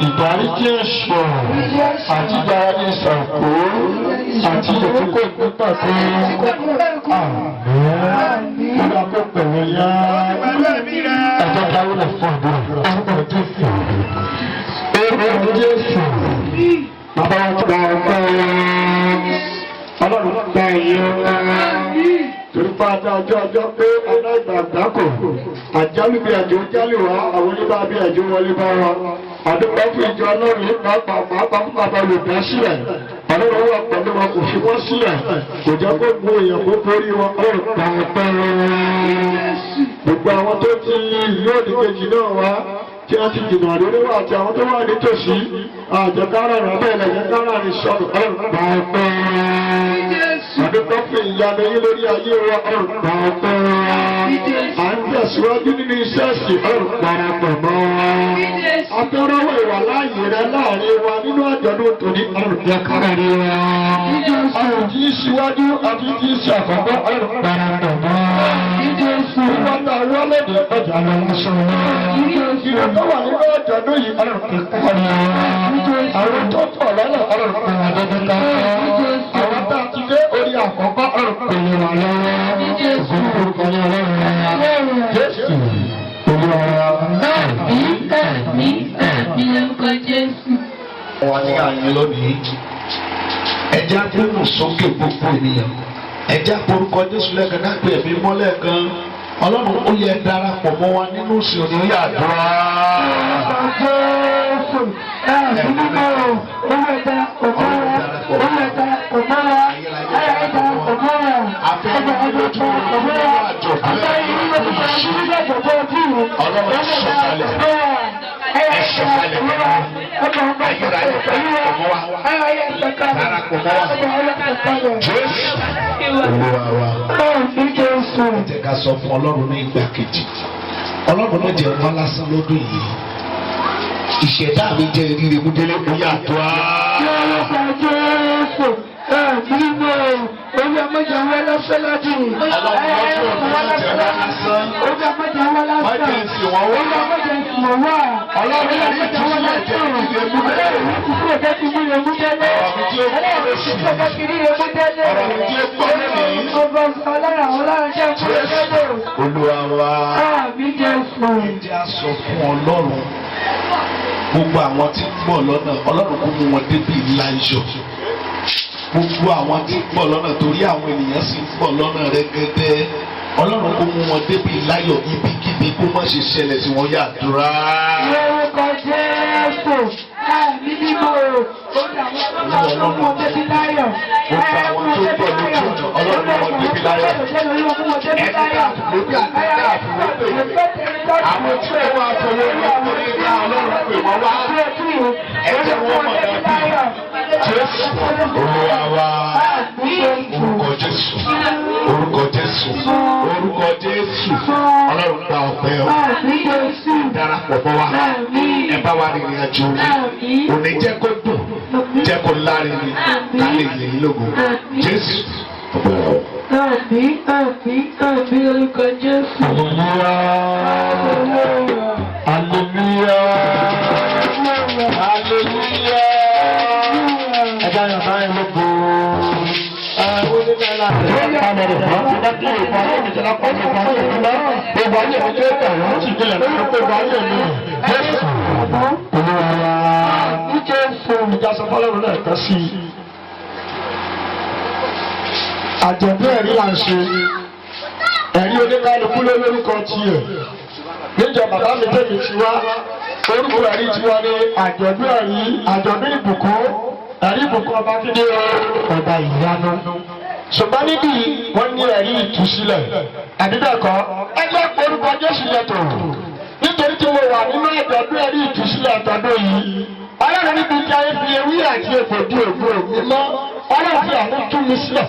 Ìdáríjì ẹ̀ṣẹ̀ àti ìdáríjì ìsànkó àti ìdòkókò ìpínpàdé. Àmín. Nígbà tó pẹ̀lú yá. Ẹ̀jẹ̀ dáwọ́ lè fún àdúrà. Orúkọ Jésù. Orúkọ Jésù. Bàbá wa tó bá wọn gbọ́ Ọlọ́run gba ẹ̀yẹ torí pa ọjọ́ pé aláìgbàgbà kò àjálù bí àjò jálù wá àwọn oníbà bí àjò wọlé bá wa àdúgbò fún ìjọ Ọlọ́run nípa pàápàá fún bàbá olùdásílẹ̀ Ọlọ́run wà pẹ̀lú wọn kò fi wọ́n sílẹ̀ kò jẹ́ kó gbó èèyàn kó borí wọn Ọlọ́run pa gbogbo àwọn tó ti ìlú òdìkejì náà wá tí wọ́n ti jìnnà lórí wa àti àwọn tó wà nítòsí àjẹkára rẹ̀ bẹ́ẹ̀ lẹ́jẹ̀kára rẹ̀ sọ̀rọ̀ Ọlọ́run pa àdúgbò fún ìyanu yín lórí ayé wa Ọlọ́run pa à ń tẹ̀síwájú nínú iṣẹ́ ìsìn Ọlọ́run parapọ̀ mọ́ afẹ́rọ́wọ́ ìwà láàyè rẹ láàrin wa nínú àjọ̀dún tòní Ọlọ́run jẹ́ kára rẹ wa àwọn tí ń ṣíwájú àti tí ń ṣe àkọ́kọ́ Ọlọ́run parapọ̀ mọ́ ìwádà wọlé ní ọjà lọ́wọ́sọ ìrọ̀tọ́ wà nínú àjọ̀dún yìí Ọlọ́run kò kọ́ àwọn tó pọ̀ lọ́nà Ọlọ́run kò wà dandan àwọn tá a ti dé orí àkọ́kọ́ Ọlọ́run kò lè wà lọ́wọ́ orúkọ ní Ọlọ́run Jésù Olúwa ní orúkọ Jésù. Wọ́n ní àyè lónìí. Ẹja gbẹ́nu sókè gbogbo ènìyàn. Ẹja porúkọ Jésù lẹ́ẹ̀kan náà pé ẹ̀mí mọ́ lẹ́ẹ̀kan. Ọlọ́run ó yẹ darapọ̀ mọ́ wa nínú ìsìn òní àdúrà. Jẹ́ ká sọ fún Ọlọ́run ní ìgbà kejì. Ọlọ́run ló jẹ́ ọmọ lásán lọ́dún yìí. Ìṣẹ̀dá mi jẹ́ ìrírí mú délé mú yàtọ̀ á. Orí ọmọdé àwọn ẹlọ́fẹ́ lọ́dún. Ọlọ́run lọ́jọ́ lásán. Orí ọmọdé àwọn lásán. Má jẹ́ ìsìn wọ́n wá. Orí ọmọdé ìsìn wọ́n wá. Ọlọ́run yẹn ti tún sílẹ̀ jẹ́ ìdílé mú délé. Ọ̀rọ̀ mi tí ó gbọ́ lónìí. Olúwa wa. Ẹjẹ́ á sọ fún Ọlọ́run. Gbogbo àwọn tí ń bọ̀ lọ́nà Ọlọ́run kó mú wọn débi láyọ̀. Gbogbo àwọn tí ń bọ̀ lọ́nà torí àwọn ènìyàn sì ń bọ̀ lọ́nà rẹ́gẹ́dẹ́. Ọlọ́run kó mú wọn débi láyọ̀ ibikíbi kó má ṣe ṣẹlẹ̀ tí wọ́n yàdúrà. Lórúkọ Jésù, ẹ̀mí mímọ́ o, ó dà wọ́n lọ́wọ́ wọn débi láyọ̀. Gbogbo àwọn tó ń bọ̀ lójú ọ̀nà Ọlọ́run wọn débi láyọ̀. Ẹni ká lóbi àtúntà àfúrẹ́pẹ̀. Àwọn tí wọ́n wá fọwọ́ ní ọkùnrin ká Ọlọ́run pè wọ́n wá. ẹ̀jẹ̀ wọn mọ̀ dábì Jésù Olúwa wa orúkọ Jésù orúkọ Jésù orúkọ Jésù Ọlọ́run gba ọpẹ́ ọ darapọ̀ bọ́ wa ẹ bá wa rìnrìn àjò òní jẹ́ kó dùn jẹ́ kó lárinrin ká lè yìn lógo Jésù ọpẹ́ ọ. Àmín, àmín, àmín orúkọ Jésù. Hallelujah. Hallelujah. Ẹja yàn bá yẹn lóko. Àwọn onímọ̀ ẹ̀la rẹ̀ ká lọ rẹ̀ fún ọtí bá kílè fún ọtí ìjọba náà pọ̀ nípa ọtí ìjọba. Gbogbo ayé mi tó tẹ̀ wọ́n ti gbélé lọ́wọ́ gbogbo ayé mi. Jésù. Olúwa. Jésù. Ìjà sọ fọlọ́run náà kọ́ sí i. Àjọ̀dún ẹ̀rí là ń ṣe. Ẹ̀rí oníkálukú ló lórúkọ tiẹ̀. Níjọ bàbá mi tẹ̀mí ti wá. Orúkọ ẹ̀rí ti wá ní àjọ̀dún ẹ̀rí àjọ̀dún ìbùkún. Ẹ̀rí ìbùkún ọba kíndé ọba ìyanu. Ṣùgbọ́n níbí wọ́n ní ẹ̀rí ìtúsílẹ̀. Àbíbẹ̀kọ́ ẹgbẹ́ orúkọ Jésù yẹtọ̀. Nítorí tí mo wà nínú àjọ̀dún ẹ̀rí ìtúsílẹ̀ àjọ̀dún yìí. Ọlọ́run níbi tí ayé fi ewì àti ègbòdì ògbó ògbó mọ́. Ọlọ́run fi àwọn tú mi sílẹ̀.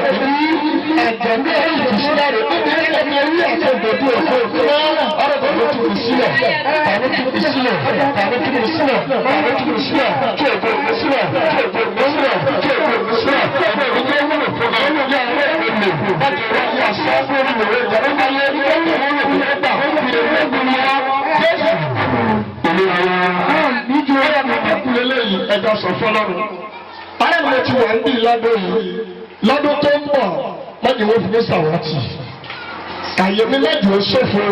Ẹ̀jẹ̀ ní ẹ̀rí ìtúsílẹ̀ rẹ̀ níbi tí ẹni ewì àti ègbòdì ògbó ògbó mọ́. Ọlọ́run fi tú mi sílẹ̀. Tàbí tú mi sílẹ̀. Tàbí tú mi sílẹ̀. Tàbí tú mi sílẹ̀. Kí ègbò mi sílẹ̀. Kí ègbò mi sílẹ̀. Kí ègbò mi sílẹ̀. Ẹgbẹ́ mi ní ẹwúrò fún mi. Ẹnu yá ẹgbẹ́ mi lè. Láti wá ní àṣà fún mi lè. Ìjọba máa yẹ ẹni ẹgbẹ́ mi lè fi ẹgbà. Ìdè ẹgbẹ́ mi wá. Jésù. Níjú ẹ̀yà mi kẹ́kù lélẹ́yìn ẹjọ́ sọ fọlọ́run. Báyọ̀ ni mo ti wà ń bí lọ́dún yìí. Lọ́dún tó ń bọ̀ lọ́dún wo fi ní sàwátì. Àyè mi lẹ́jọ́ ṣòfò.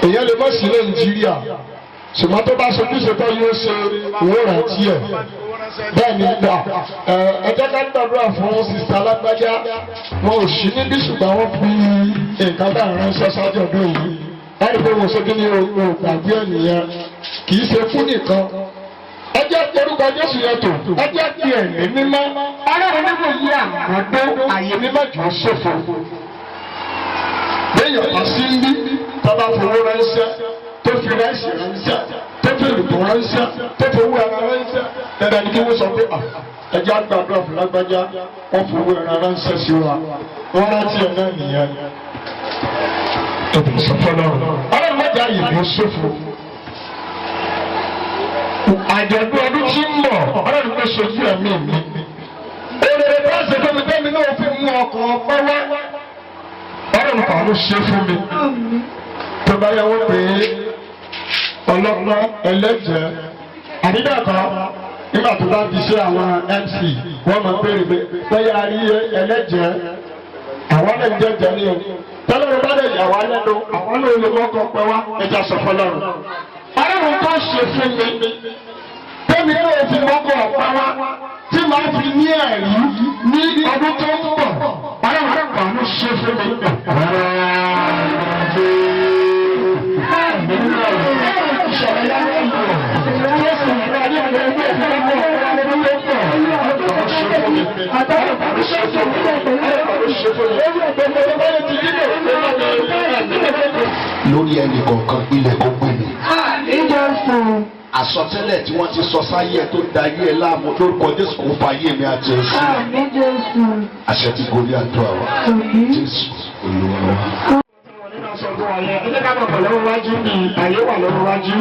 Èèyàn lè mọ̀ sí Nàìjíríà. Ṣùgbọ́n tó bá sojú ṣetán yóò ṣe ìwúrà tiẹ̀. Bẹ́ẹ̀ ni gbà ẹ jẹ́ ká gbàdúrà fún sista alágbájá. Wọn ò sí níbí ṣùgbọ́n wọ́n fi nǹkan bá ránṣẹ́ sáájú ọdún yìí. Láti pé wọ́n ṣojú ní ogun gbàgbé ènìyàn kì í ṣe fún nìkan. Ẹ jẹ́ orúkọ Jésù yẹn tó. Ẹ jẹ́ ti ẹ̀mí mímọ́. Ọlọ́run níbo yí àmọ́dé àyè mímọ́ jù ú ṣòfò. Béèyàn bá sí ń bí tọ́ba fowó ránṣẹ́ tó fi rẹ́sì ránṣẹ́ tó fi olùkọ́ ránṣẹ́ tó fi owó ẹran ránṣẹ́. Dandan ni kí wọ́n sọ pé ẹ jẹ́ àgbàdo àfúlágbájá wọ́n fi owó ẹran ránṣẹ́ sí wa. Wọ́n rántí ẹ̀ náà nìyẹn. Tòbí sọ fọlọ́run. Ọlọ́run má jẹ́ àyè ló ṣòfò. Àjọ̀dún ọdún tí ń bọ̀, ọlọ́run kò ṣojú ẹ̀mí mi. Èrè bá ṣe fún mi tẹ́mi náà fi mú ọkàn ọpẹ́ wá. Ọlọ́run kan ló ṣe fún mi. Tó bá yẹ wọ́n pè é ọlọ́pàá ẹlẹ́jẹ̀. Àdídàkọ́ nígbà tó bá fi ṣe àwọn MC wọ́n máa béèrè pé bóyá rí ẹlẹ́jẹ̀ àwọn náà ń jẹ́jẹ́ ní o. Tọ́lọ́run bá lè yà wá lẹ́nu àwọn náà lè mọ́kàn pẹ́ wá ẹja sọ fọlọ́run. Ọlọ́run tó ṣe fún mi tẹ́mi náà fi mọ́kàn ọ̀pá wá tí màá fi ní ẹ̀rí ní ọdún tó ń bọ̀. Ọlọ́run kan ló ṣe fún mi. Lórí ẹnì kọ̀ọ̀kan ilẹ̀ kó gbé mi. Àsọtẹ́lẹ̀ tí wọ́n ti sọ sáyé ẹ tó da ayé ẹ láàmú lórúkọ Jésù kò fa ayé mi àti ẹ̀sìn. Àṣẹ ti gorí àdúrà wa. Jésù Olúwa wa. Ẹ ká mọ̀ pọ̀ lọ́wọ́ wájú ni àyè wà lọ́wọ́ wájú.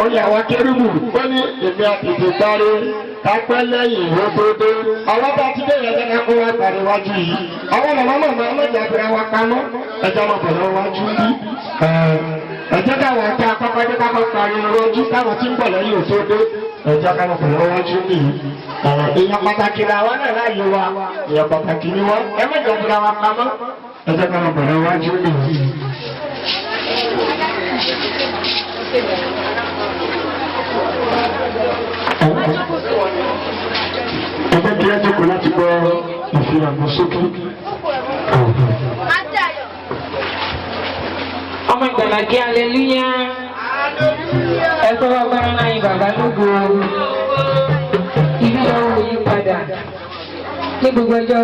Ó ní àwọn kérúbù ó ní èmi àtètè gbáre kápẹ́ lẹ́yìn ìwé tó dé. Àwọn bá ti dé yẹn kẹ́kẹ́ kó wá parí wájú yìí. Àwọn màmá màmá mẹ́jọ àbúrò wa pamọ́. Ẹ jẹ́ mọ̀ pọ̀ lọ́wọ́ wájú bí. Ẹ jẹ́ káwọn ẹ̀ka akọ́kọ́ dé káwọn parí wájú káwọn tí ń bọ̀ lẹ́yìn òtó dé. Ẹ jẹ́ ká mọ̀ pọ̀ lọ́wọ́ wájú bí. Èèyàn pàtàkì la wọn náà láàyè wa. Èèyàn pàtàkì ni wọn. Ẹ mẹ́jọ àbúrò wa pamọ́. Ẹ jẹ́ ká mọ̀ pọ̀ lọ́wọ́ wájú bí. Ẹgbẹ́ kí ẹ jókòó láti gbọ́ ìfihàn sókè. Ọmọ ìgbàlá kí aleluya. Ẹ tó wá gbára náà yín bàbá lógo. Ìlú ọ̀hún yí padà ní gbogbo ọjọ́.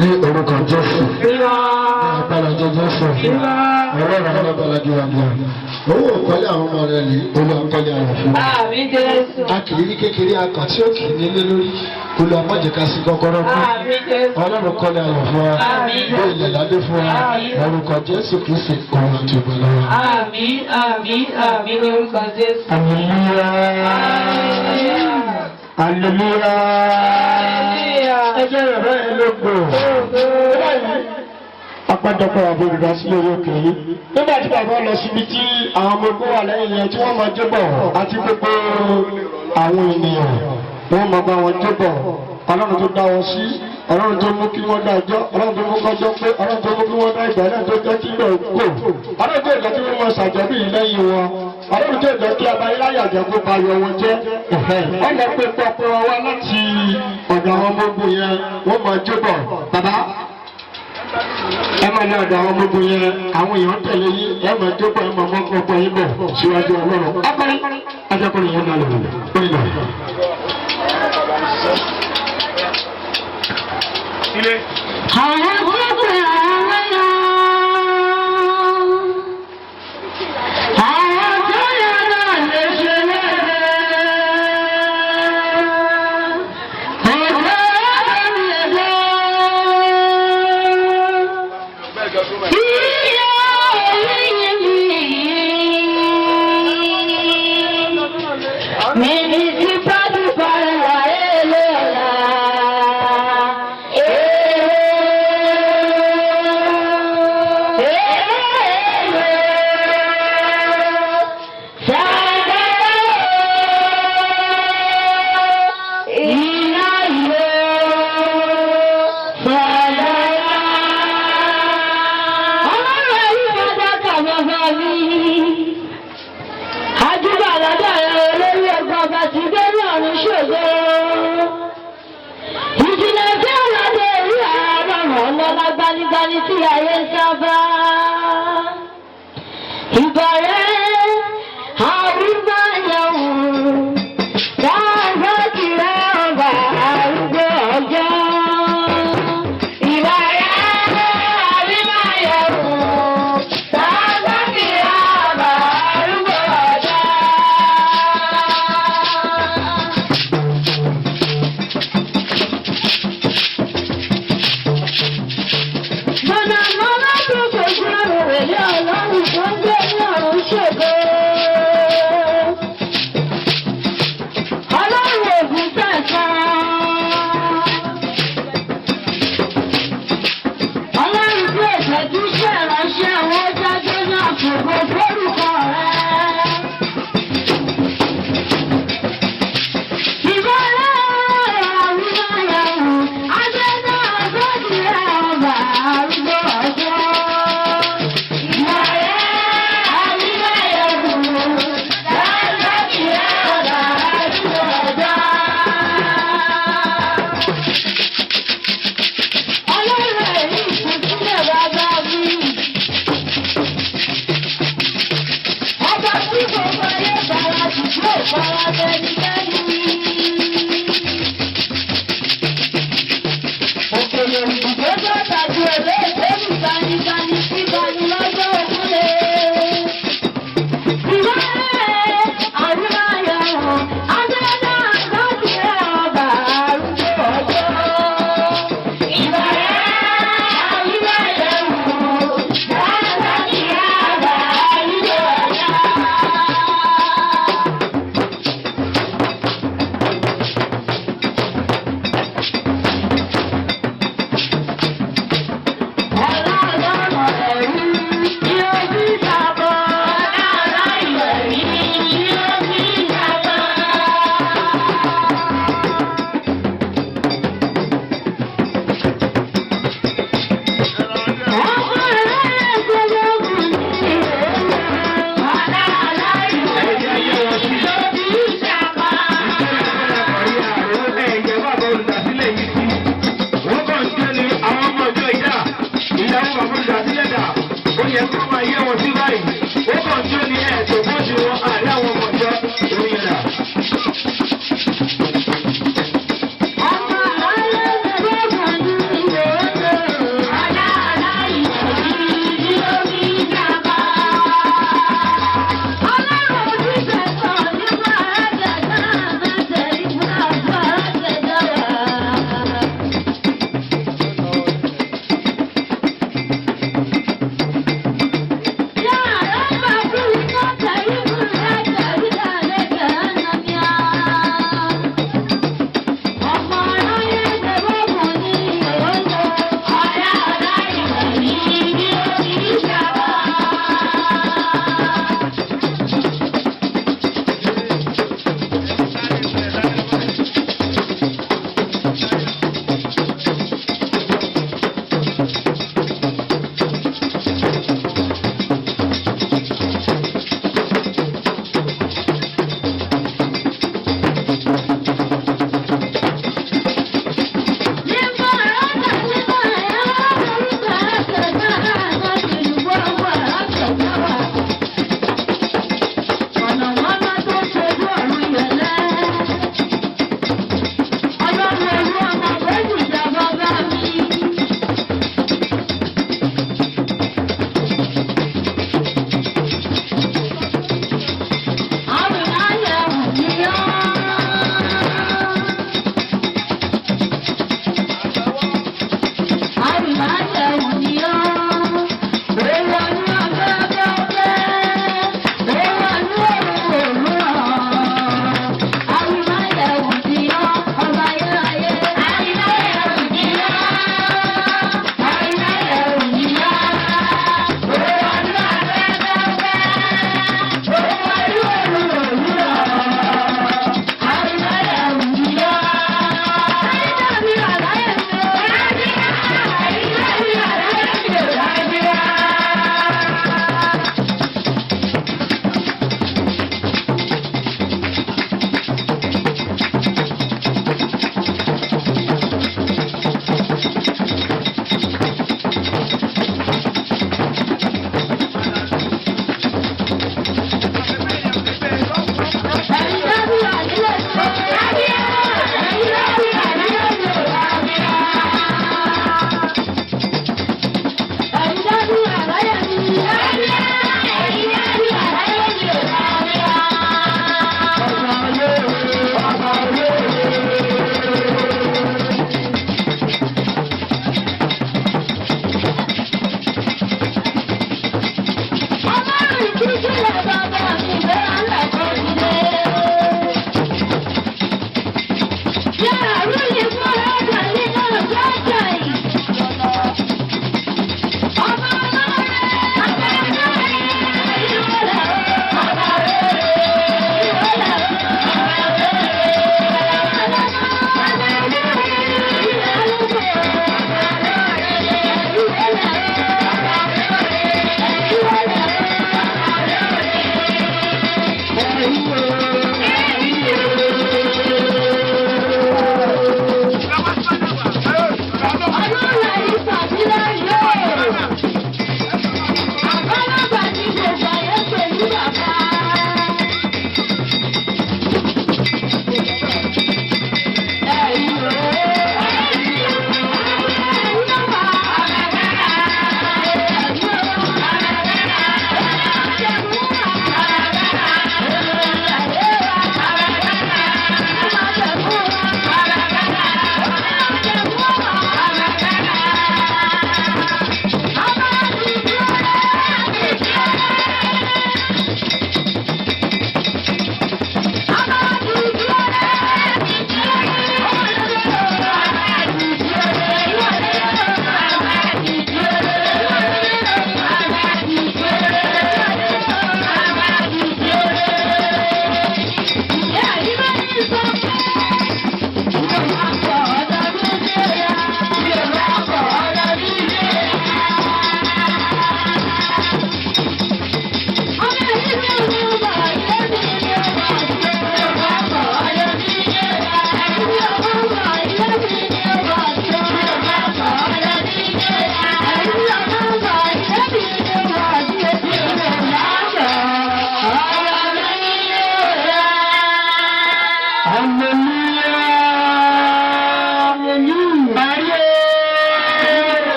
ní orúkọ Jésù. Agbára Jésù. Ọlọ́run alábàlá di àgbà. Owó ìkọ́lé àwọn ọmọ rẹ̀ ní olùkọ́lé àwọn fún wa. Àmín Jésù. A kì í rí kékeré akàn tí ó kì í nílé lórí. Olùwàmọ̀jẹ̀ká sí kọ́kọ́rọ́ fún. Àmín Jésù. Ọlọ́run kọ́lé àwọn fún wa. Ó ilẹ̀ ládé fún wa. Orúkọ Jésù Kristi ọ̀run àti ògbọ́lá wa. Àmín, àmín, àmín lórúkọ Jésù. Aleluya. Ẹjẹ́ rẹ̀ bẹ́ẹ̀ ló gbò. Apájọpọ̀ àbò olùdásílẹ̀ orí òkè yìí. Nígbà tí bàbá lọ síbi tí àwọn ọmọ ogun wà lẹ́yìn yẹn tí wọ́n máa jébọ̀ àti gbogbo àwọn ènìyàn wọ́n máa bá wọn jébọ̀. Ọlọ́run tó dá wọn sí, Ọlọ́run tó mú kí wọ́n dá ọjọ́, Ọlọ́run tó mú kọjọ́ pé, Ọlọ́run tó mú kí wọ́n dá ìgbà náà tó jẹ́ kí ìgbà kò. Ọlọ́run tó ìgbà tí wọ́n máa ṣàjọbí lẹ́yìn wọn. Ọlọ́run tó ìgbà kí abayéláyàjẹ́ kó ba ayọ̀ wọn jẹ́. Wọ́n lọ pé pọpọ wa láti ọ̀dọ̀ àwọn ọmọ ogun yẹn, wọ́n máa jébọ̀. Bàbá ẹ máa ní ọ̀dọ̀ àwọn ọmọ ogun yẹn, àwọn èèyàn tẹ̀lé yín, ẹ máa jébọ̀, ẹ máa mọ́ pọpọ yín bọ̀ síwájú Ọlọ́run. Ajakọ̀rin yẹn náà lè wò.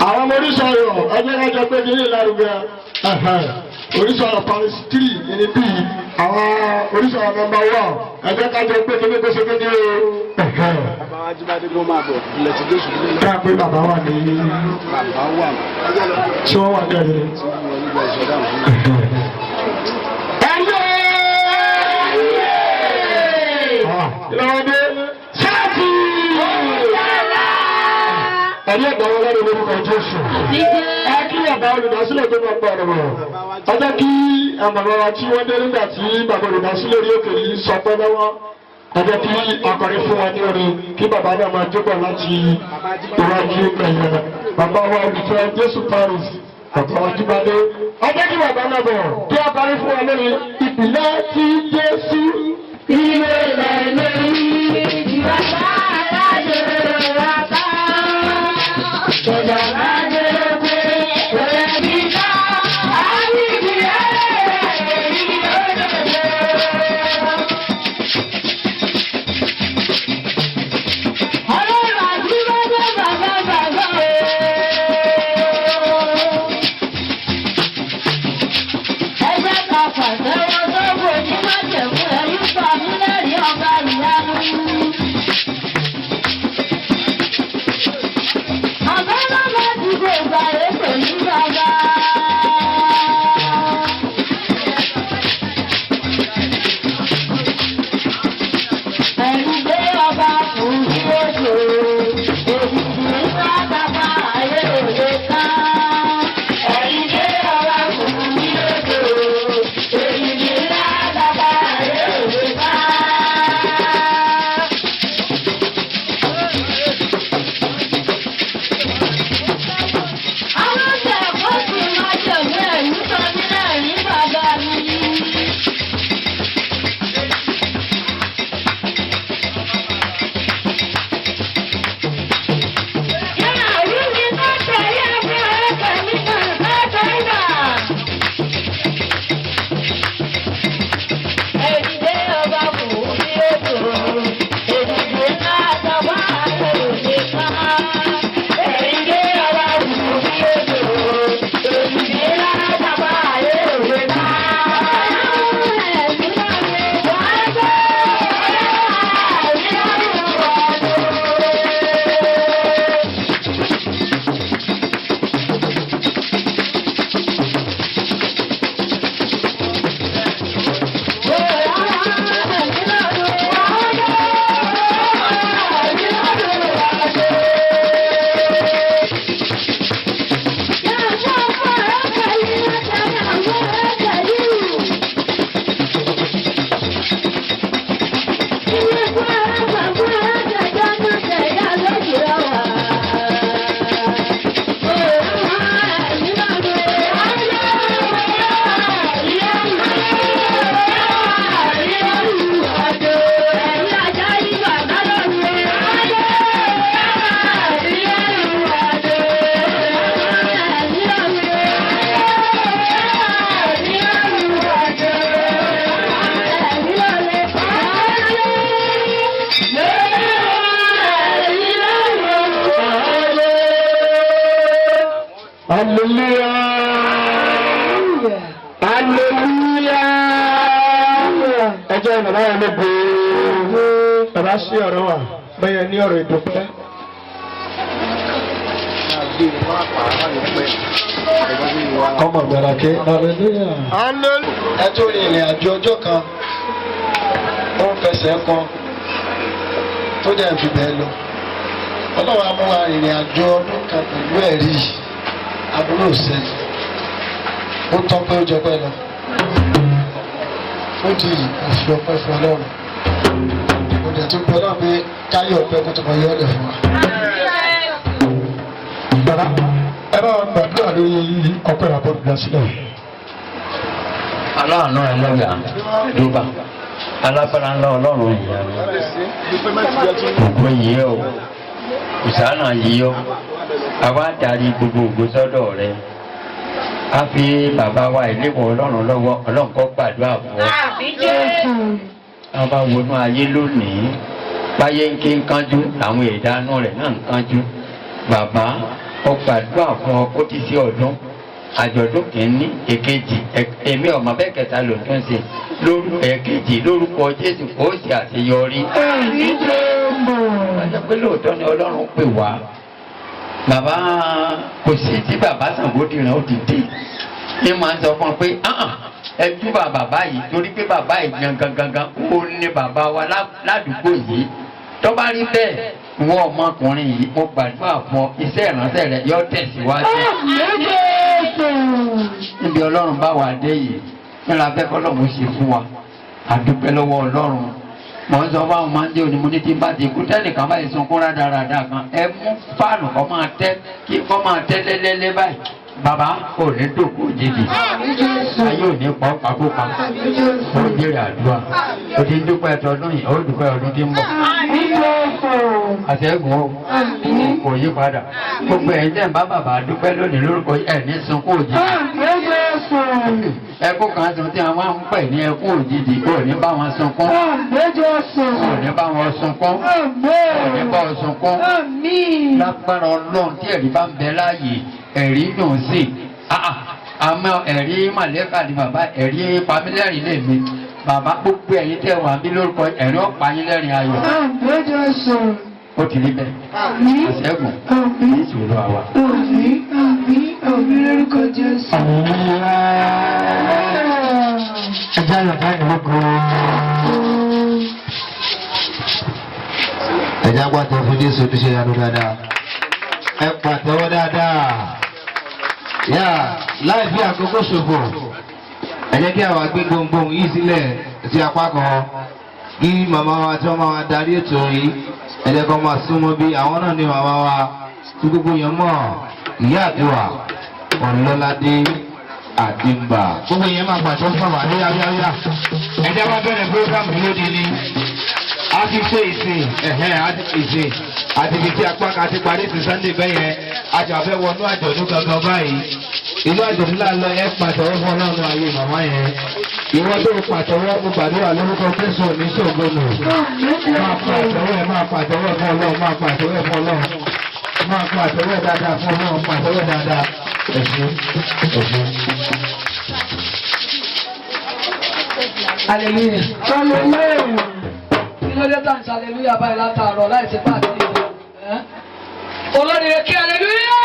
àwọn ọmọ oríṣọ̀rọ̀ ẹgbẹ́ kájọ pé kí ní ìlàrúgbẹ́ oríṣọ̀rọ̀ paris 3 ní bí àwọn oríṣọ̀rọ̀ nọ́mbà 1 ẹgbẹ́ kájọ pé kí ní gbèsè kéde o. bàbá wa jíbádé ló máa bọ̀ ilẹ̀ tí gbèsè nílẹ̀. ká pé bàbá wà ní. bàbá wà. tí wọ́n wà ní ẹ̀rẹ́. ìlọ́wọ́dé sáàtì. ẹ̀rí ẹ̀gbọ́n wọn lọ́dún lórúkọ Jésù. ẹ kí bàbá olùdásílẹ̀ tó máa gbọ́ ọ̀rọ̀ wọn. ọjọ́ kí àmọ̀ràn wa tí wọ́n dé nígbà tí bàbá olùdásílẹ̀ orí òkè yìí sọ pé lọ́wọ́. ọjọ́ kí akọrin fún wa ní orin kí bàbá náà máa jókòó láti iwájú ẹ̀yẹ. bàbá wa olùfẹ́ Jésù Paris bàbá wa Jíbádé. ọjọ́ kí bàbá náà bọ̀ kí akọrin fún wa lórí ìpìlẹ̀ tí Jésù ilé rẹ̀ lórí bàbá alájọ bàbá. Bàbá sí ọ̀rọ̀ wa bẹ́ẹ̀ ní ọ̀rọ̀ ìdúpẹ́. Ọmọ gbàrà ké ẹ tó rin ìrìn àjò ọjọ́ kan ó ń fẹsẹ̀ kan tó dẹ̀ fi bẹ́ẹ̀ lọ. Ọlọ́run á mú wa ìrìn àjò ọdún kan pẹ̀lú ẹ̀rí àbúrò sẹ́yìn. Ó tọ́ pé ó jọ pẹ́ lọ. Ó di ìfi ọpẹ́ fún Ọlọ́run. Mo dẹ̀ tún gbọ́dọ̀ pé káyọ̀ ọpẹ́ kó tó mọ yọ́ ọ̀lẹ̀ fún wa. Bàbá ẹ bá gbàdúrà lórí ọpẹ́ àbọ̀dùdà sílẹ̀. Aláàánú ẹlẹ́yà dúbà alágbára ńlá Ọlọ́run ìyanu ògo yìí o ìsáná yìí o àwa darí gbogbo ògo sọ́dọ̀ rẹ a fi bàbá wa ìléwọ́ Ọlọ́run lọ́wọ́ Ọlọ́run kó gbàdúrà fún ọ. a bá wọnú ayé lónìí báyé ń ké ń kánjú àwọn ìdáná rẹ̀ náà ń kánjú bàbá ó gbàdúrà fún ọ kó ti sí ọdún àjọ̀dún kìíní èkejì èmi ọmọ bẹ́ẹ̀ kẹta ló tún ṣe lórúkọ èkejì lórúkọ Jésù kó ṣe àṣeyọrí. wọ́n jẹ́ pé lóòótọ́ ni Ọlọ́run pè wá bàbá kò sí tí bàbá Ṣàngódìran ó ti dé ní máa ń sọ fún ọ pé ẹ túbà bàbá yìí torí pé bàbá yìí gangan ó ní bàbá wa ládùúgbò yìí tó bá rí bẹ́ẹ̀ wọ́n ọmọkùnrin yìí mo gbàdúrà fún ọ iṣẹ́ ìránṣẹ́ rẹ yóò tẹ̀síwájú. níbi ọlọ́run bá wà dé yìí nígbà fẹ́ kọ́lọ́run ṣe fún wa àdúpẹ́ lọ́wọ́ ọlọ́run. mọ̀ ń sọ fáwọn máa ń dé òní mo ní tí n bá ti kú tẹ́nìkan báyìí sunkún rádaràda kan ẹ mú fáànù kọ́ máa tẹ́ kí kọ́ máa tẹ́ lẹ́lẹ́lẹ́ báyìí. bàbá ò ní dòkó jìbì ayé ò ní pọ́ pàkópa ó jèrè àdúrà ó ti dúpẹ́ tọdún yìí ó dúpẹ́ ọdún tí ń bọ̀. àtẹ̀gùn o kò yí padà gbogbo ẹ̀yin tẹ̀ ń bá bàbá dúpẹ́ lónìí lórúkọ ẹ̀ ní sunkún òjijì. ẹkún kan sùn tí àwọn ń pè ní ẹkún òjijì ò ní bá wọn sunkún ò ní bá wọn sunkún ò ní bá wọn sunkún lágbára ọlọ́run tí ẹ̀rí bá ń bẹ láàyè ẹ̀rí dùn sí àmọ́ ẹ̀rí màlẹ́kà ni bàbá ẹ̀rí pamílẹ́rìn lè mi bàbá gbogbo ẹ̀yin tẹ̀ wá bí lórúkọ ẹ̀rí ọ̀pá yín lẹ́rìn ayọ̀ ó ti rí bẹ́ẹ̀ àṣẹ́gun ní ìṣòro àwa. lórúkọ Jésù. ẹja yọ̀dá ìlú ẹja pàtó fún Jésù tó ṣe yanu dáadáa ẹ pàtẹ́wọ́ dáadáa yá láì fi àkókò ṣòfò ẹ jẹ́ kí àwọn gbé gbohùngbohùn yìí sílẹ̀ sí apá kan kí màmá wa tí wọ́n máa wá darí ètò yìí ẹ jẹ́ kó máa súnmọ́ bí àwọn náà ní màmá wa tí gbogbo yẹn mọ̀ ìyá àdúrà ọ̀lọ́ládé àdìgbà gbogbo yẹn máa pàṣẹ fún wa yáyáyá ẹ jẹ́ wá bẹ̀rẹ̀ programu lóde ni a ti ṣe ìsìn ìsìn àti ibi tí apá kan ti parí sí Sunday bẹ́ẹ̀ yẹn a ti wà fẹ́ wọnú àjọ̀dún gangan báyìí inú àjọ̀dún láàlọ́ ẹ pàtẹ́wọ́ fún ọlọ́run ayé màmá yẹn ìwọ tó pàtẹ́wọ́ mo gbàdúrà lórúkọ Jésù ní ṣògbónù máa pàtẹ́wọ́ fún ọlọ́run máa pàtẹ́wọ́ fún ọlọ́run máa pàtẹ́wọ́ dáadáa fún ọlọ́run pàtẹ́wọ́ dáadáa ẹ̀sìn. Hallelujah. Kí ló dé tá à ń ṣe hallelujah báyìí látàárọ̀ láì ṣe bá àti ìlú? Olórí kí hallelujah.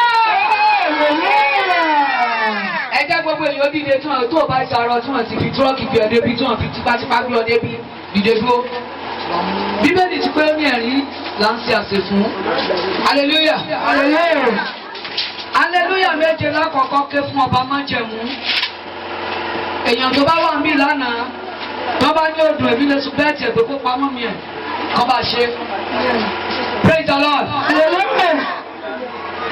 Ẹ jẹ́ gbogbo èèyàn dìde tí wọ́n tó bá ṣàrọ̀ tí wọ́n ti fi tírọ́ọ̀kì gbé ọdẹ bí tí wọ́n fi tipátipá gbé ọdẹ bí dìde dúró. Bíbélì ti pé ní ẹ̀rí là ń ṣe àṣẹ fún. Hallelujah. Hallelujah méje lákọ̀ọ́kọ́ ké fún ọba májẹ̀mú. Èèyàn tó bá wà ń bí lánàá tó bá ní odò èmi lè sùn bẹ́ẹ̀ tiẹ̀ pé kó pamọ́ mi ẹ̀ kọ́ bá ṣe. Praise the Lord.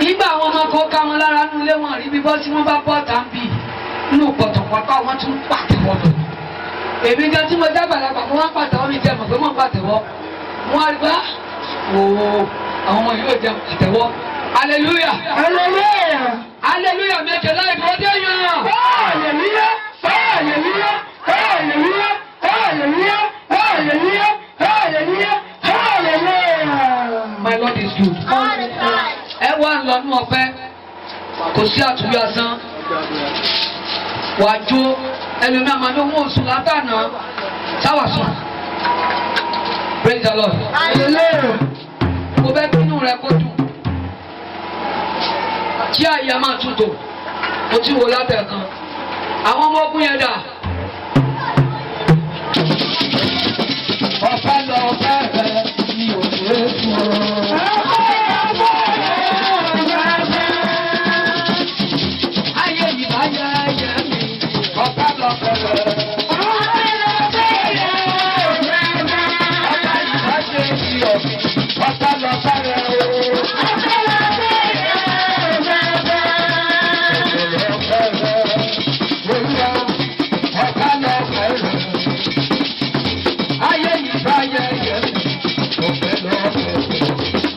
Nígbà àwọn ọmọ kan ká wọn lára nínú ilé wọn rí bí bọ́ tí wọ́n bá bọ́ tá ń bì nínú pọ̀tọ̀pọ̀tọ̀ wọ́n tún pàtẹ́wọ́ lọ. Èmi jẹ́ tí mo jẹ́ àgbàlagbà mo wá pàtẹ́wọ́ mi jẹ́ mọ̀ pé mo pàtẹ́wọ́. Wọ́n á rí bá òwò àwọn ọmọ yóò jẹ́ pàtẹ́wọ́. Hallelujah. Hallelujah méje láì dúró dé yàn. Hallelujah. My Lord is good. Ẹ wá ń lọ nú ọpẹ́ kò sí àtúbí asán wàá jó ẹlòmí àmàlí owó oṣù látànà táwà sùn. Praise the Lord. Mo bẹ́ kínú rẹ kó dùn kí àyè máa túntò mo ti wò látẹ̀ kan àwọn ọmọ ogun yẹn dà. Ọ̀pẹ lọ bẹ̀rẹ̀ ní òṣè fún ọ. Ayé yìí bá yẹ ẹyẹ mi, ọ̀pẹ lọ bẹ̀rẹ̀. Ọ̀pẹ lọ bẹ̀rẹ̀. Ọ̀pẹ yìí bá ṣe ti ọ̀gbìn, ọ̀pẹ lọ bẹ̀rẹ̀ o. Ọ̀pẹ lọ bẹ̀rẹ̀. Ayé yìí bá yẹ ẹyẹ mi, ọ̀pẹ lọ bẹ̀rẹ̀.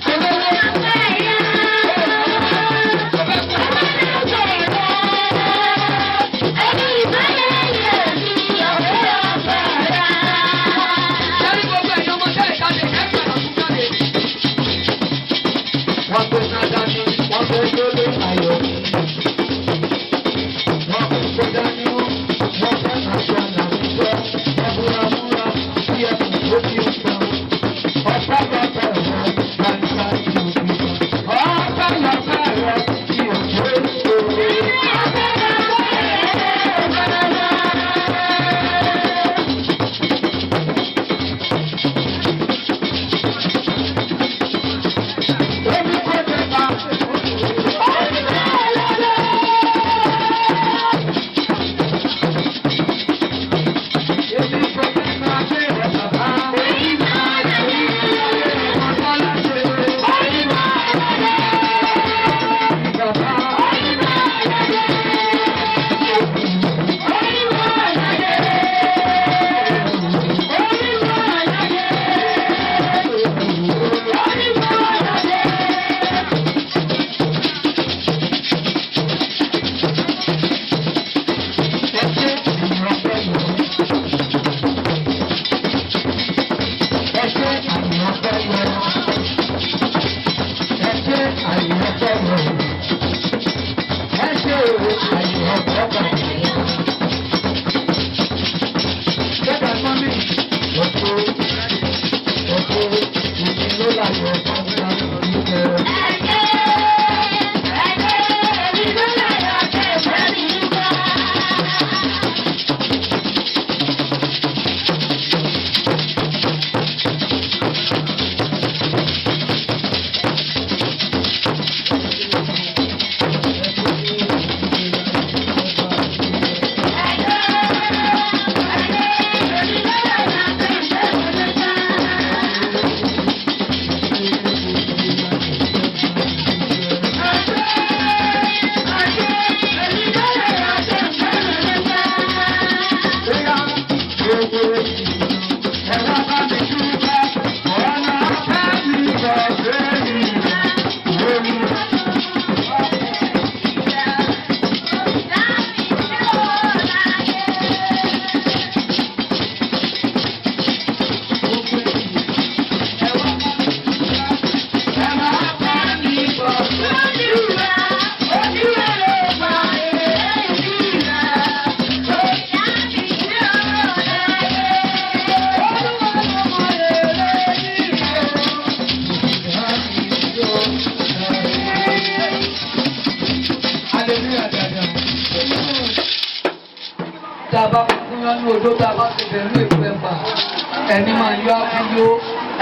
ẹni máa yọ àbúyọ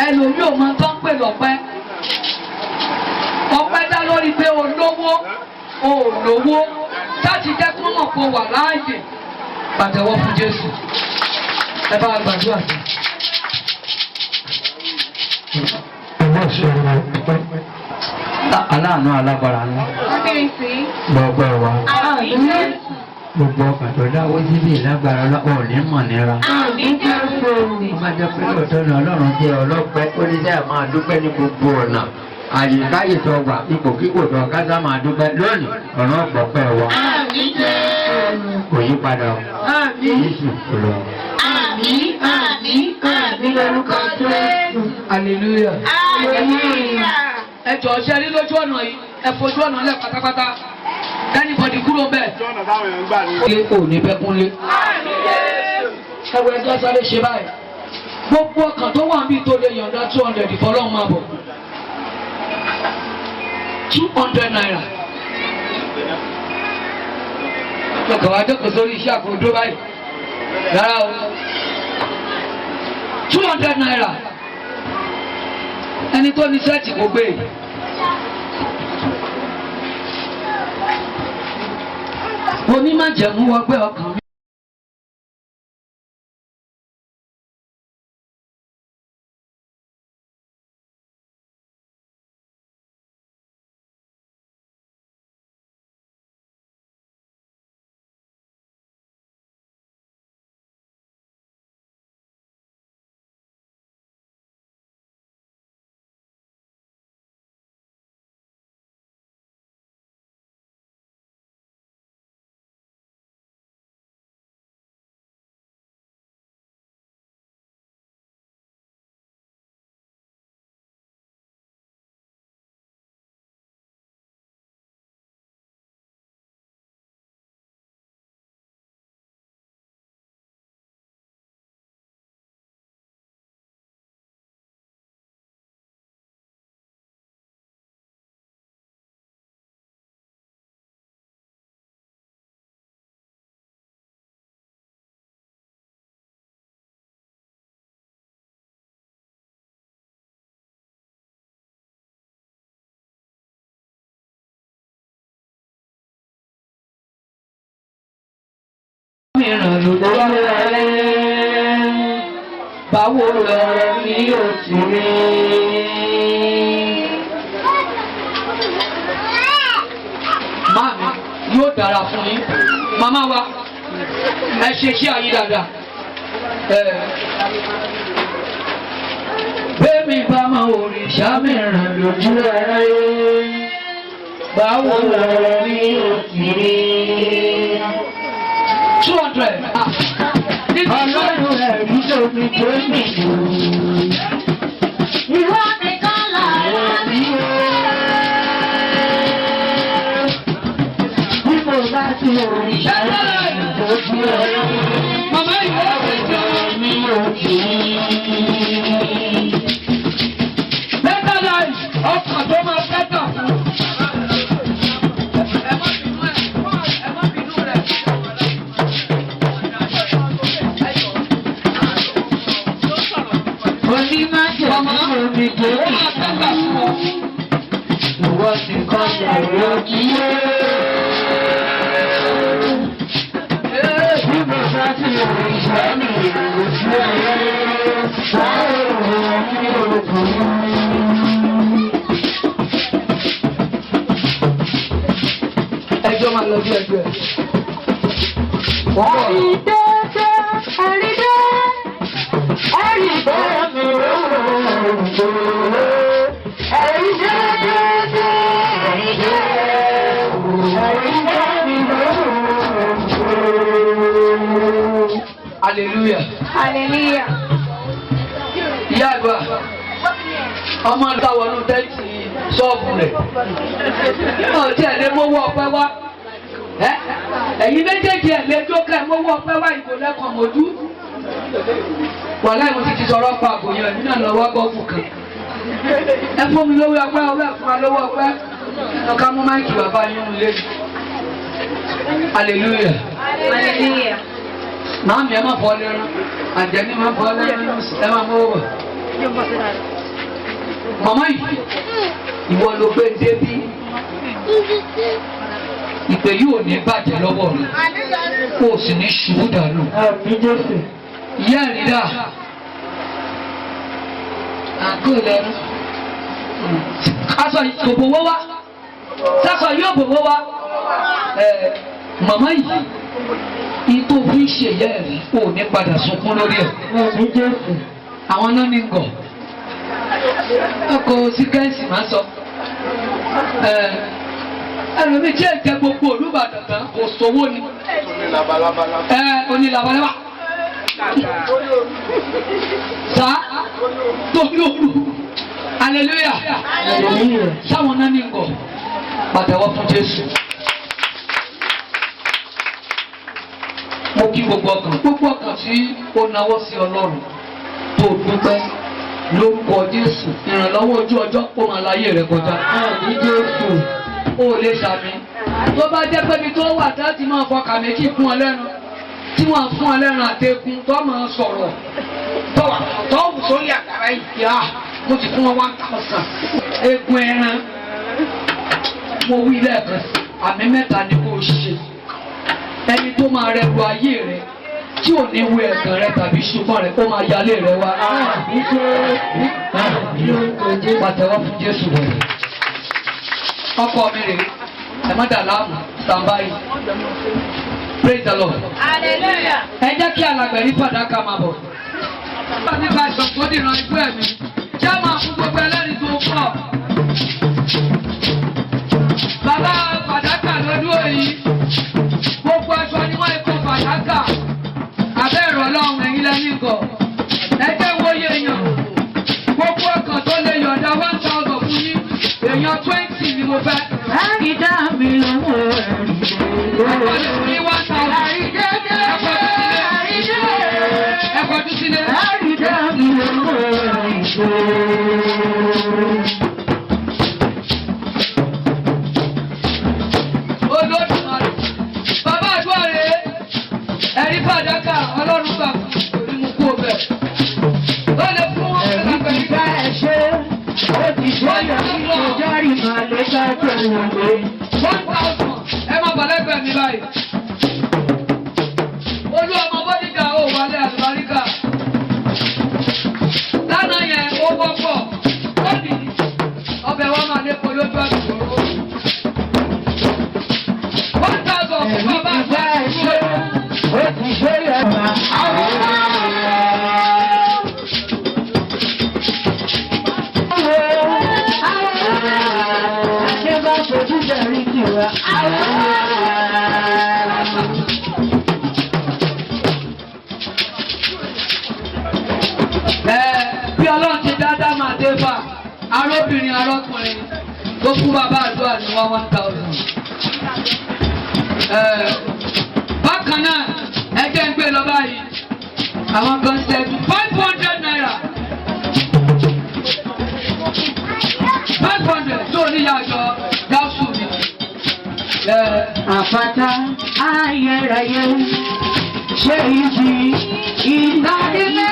ẹlòmí ò máa tán pè lọ́pẹ́ ọpẹ́ dá lórí pé olówó olówó láti jẹ́ kó mọ̀ pé wà láàyè pàtẹ́wọ́ fún Jésù ẹ bá gbàdúrà sí. aláàánú alágbára ńlá gbogbo wa gbogbo ọkàn tó dáwọ́ síbi lágbára ọ̀ọ́ ní mọ̀ nira. ó máa jẹ́ pé lóòótọ́ ni Ọlọ́run jẹ́ ọlọ́pẹ́ ó ní sẹ́yà máa dúpẹ́ ní gbogbo ọ̀nà àyíká ìtọ́gbà ipòkípò tó kásá máa dúpẹ́ lónìí ọ̀nà ọ̀pọ̀pẹ́ wa kò yí padà o Jésù kò lọ. Àmín, àmín, àmín lórúkọ Jésù. Hallelujah. Ẹ jọ̀ọ́ ṣe rí lójú ọ̀nà yìí ẹ fojú ọ̀nà lẹ̀ pátápátá anybody kúrò bẹ́ẹ̀. Ilé kò ní bẹ́ kúnlé. Ẹ̀wọ̀ ẹjọ́ sáré ṣe báyìí. Gbogbo ọkàn tó wà níbi tó lè yọ̀ǹda 200 ìfọlọ́run máa bọ̀. 200 naira. Ọkọ̀ wa jókòó sórí iṣẹ́ àkóńdó báyìí. Rárá o. 200 naira. Ẹni tó ní sẹ́ẹ̀tì kò gbé. Onímọ̀jẹ̀mú wọgbẹ́ ọkàn mi. Mìíràn ló lọ́wọ́ rẹ̀ báwo lọ̀rọ̀ mi ò sì rí. Máàmí yóò dára fún yín. Màmá wa ẹ ṣe kí ayé dáadáa. Bẹ́ẹ̀ni bá máa òrìṣà mìíràn lójú rẹ̀ báwo lọ̀rọ̀ mi ò sì rí. 200. Ọlọ́run ẹ̀rí tóbi tó mi jù. Ìwọ nìkan lára mi. ti òrìṣà lójú ẹ̀. Màmá ìwé ọ̀sẹ̀ mi ò kì í. Better life ọkàn tó máa bẹ́tà fún. Onímájẹ̀ omi dé ìwọ ti kọ́ ẹ̀rọ kí yé. Bí mo bá ti rí iṣẹ́ mi ìrìn sí ẹ̀rọ sáré òun ní òkùnrin. Ẹjọ́ máa lọ bí ẹjọ́ ẹ̀. Àrídé àrídé àrídé mi ò àrídé àrídé àrídé mi ò. Hallelujah. Hallelujah. Ìyá àgbà ọmọ ọ̀tá wọnú tẹ́ǹtì ṣọ́ọ̀bù rẹ̀. Ọ̀tí ẹ̀ lé mọ́wọ́ ọpẹ́ wá. Ẹ̀yin méjèèjì ẹ̀ lé jókè mọ́wọ́ ọpẹ́ wá ìbò lẹ́kọ̀ọ́ mọ́jú. Wàhálà ìwọ̀n ti sọ̀rọ̀ pa àbòyàn ẹ̀mí náà lọ́wọ́ gbọ́kù kan. Ẹ fún mi lówó ọpẹ́ ọwọ́ ẹ̀ fún wa lówó ọpẹ́. Ọkà mú máìkì bàbá yín lé. Hallelujah. Hallelujah. Màámi ẹ má fọ́ lẹ́rán. Àjẹ́ni má fọ́ lẹ́rán. Ẹ má mú owó. Màmá yìí, ìwọ ló gbé débí. Ìpè yìí ò ní bàjẹ́ lọ́wọ́ rẹ̀. Kò sì ní ṣubú dànù. Ìyá ẹ̀rí dà. Àgọ́ ìlẹ́nu. Aṣọ kò bòwó wá. Sásọ yóò bòwó wá. Màmá yìí, ìtò fi ń ṣe ìyá ẹ̀rí ò ní padà sunkún lórí ẹ̀. Àwọn náà ní gọ̀. Ọkọ̀ síkẹ́ǹsì máa sọ. Ẹlòmí tí ẹ̀ jẹ gbogbo Olúbàdàn tán kò sówó ni. Oní labalábá. Sá tóbi òru. Hallelujah. Sáwọn náà ní gọ̀. Pàtẹ́wọ́ fún Jésù. Mo kí gbogbo ọkàn tí ó nawọ́ sí Ọlọ́run tó dúpẹ́ lórúkọ Jésù. Ìrànlọ́wọ́ ojú ọjọ́ kó máa láyé rẹ̀ kọjá. Jésù ó lè ṣàmì. Tó bá jẹ́ pé ibi tó wà láti máa fọkà méjì fún ọ lẹ́nu tí wọ́n fún ọ lẹ́nu àtẹkùn tó máa sọ̀rọ̀ tó wù sórí àkàrà ìyá mo ti fún ọ 1,000. Egun ẹran mo wí lẹ́ẹ̀kan àmì mẹ́ta ni kò ṣe. Ẹni tó máa rẹrù ayé rẹ tí ò ní wé ẹ̀gàn rẹ tàbí ṣùgbọ́n rẹ ó máa yálé rẹ wá. Pàtẹ́wọ́ fún Jésù rẹ̀. Ọkọ mi rèé, ẹ má dà láàmú, sàmbáyì. Praise the Lord. Hallelujah. Ẹ jẹ́ kí alàgbẹ̀rí fàdákà máa bọ̀. Nípa ìṣọ̀kan dìran ikú ẹ̀mí, jẹ́ máa fún gbogbo ẹlẹ́rìí tó pọ̀. Bàbá fàdákà lọ́dún òyìn. Gbogbo aṣọ ni wọ́n kó fàdákà. Abẹ́ ẹ̀rọ Ọlọ́run ẹ̀yin lẹ́ni gọ̀. Ẹ jẹ́ wo iye èèyàn. Gbogbo ọkàn tó lè yọ̀ǹda 1,000 fún yín. Èèyàn 20 ni mo fẹ́. Láti dá mi lọ́wọ́ ẹ̀rí. Ẹ̀kọ́ ní fún yín 1,000. Ẹ̀kọ́ tún sílé. Láti dá mi lọ́wọ́ ẹ̀rí. Olódùmarè. Bàbá àdúrà rèé. Ẹ̀rí fàdákà Ọlọ́run gbà orí mu kú ọbẹ̀. Ó lè fún wọn Ẹ̀rí lágbẹ̀ẹ́ ti bá ẹ ṣe. Ó ti ṣe ìyàwó ìjọ́rì máa lè ká tó wọlé. 1,000. Ẹ má bà lẹ́gbẹ̀ẹ́ mi báyìí. Olú ọmọ bọ́díjà ó wálé àlùbáríkà. Lánàá yẹn ó wọ́pọ̀. Ó ní ọbẹ̀ wa máa lépo lójú àdúgbò. 1,000 fún bàbá àgbà ìṣe. Ó ti ṣe ìyàwó. Àṣẹ bá fojú bẹ̀rí kì wá. Bí Ọlọ́run ti dáadáa máa dé bá arọ́bìnrin arọ́kùnrin tó fún bàbá àdúrà ní 1,000. Bákan náà, ẹgbẹ́ ń gbé lọ báyìí. Àwọn kan ṣe 500 naira. 500 tó níyàjọ gáúsù mi. Àpáta ayérayé ṣe ibi ìgbàdílé.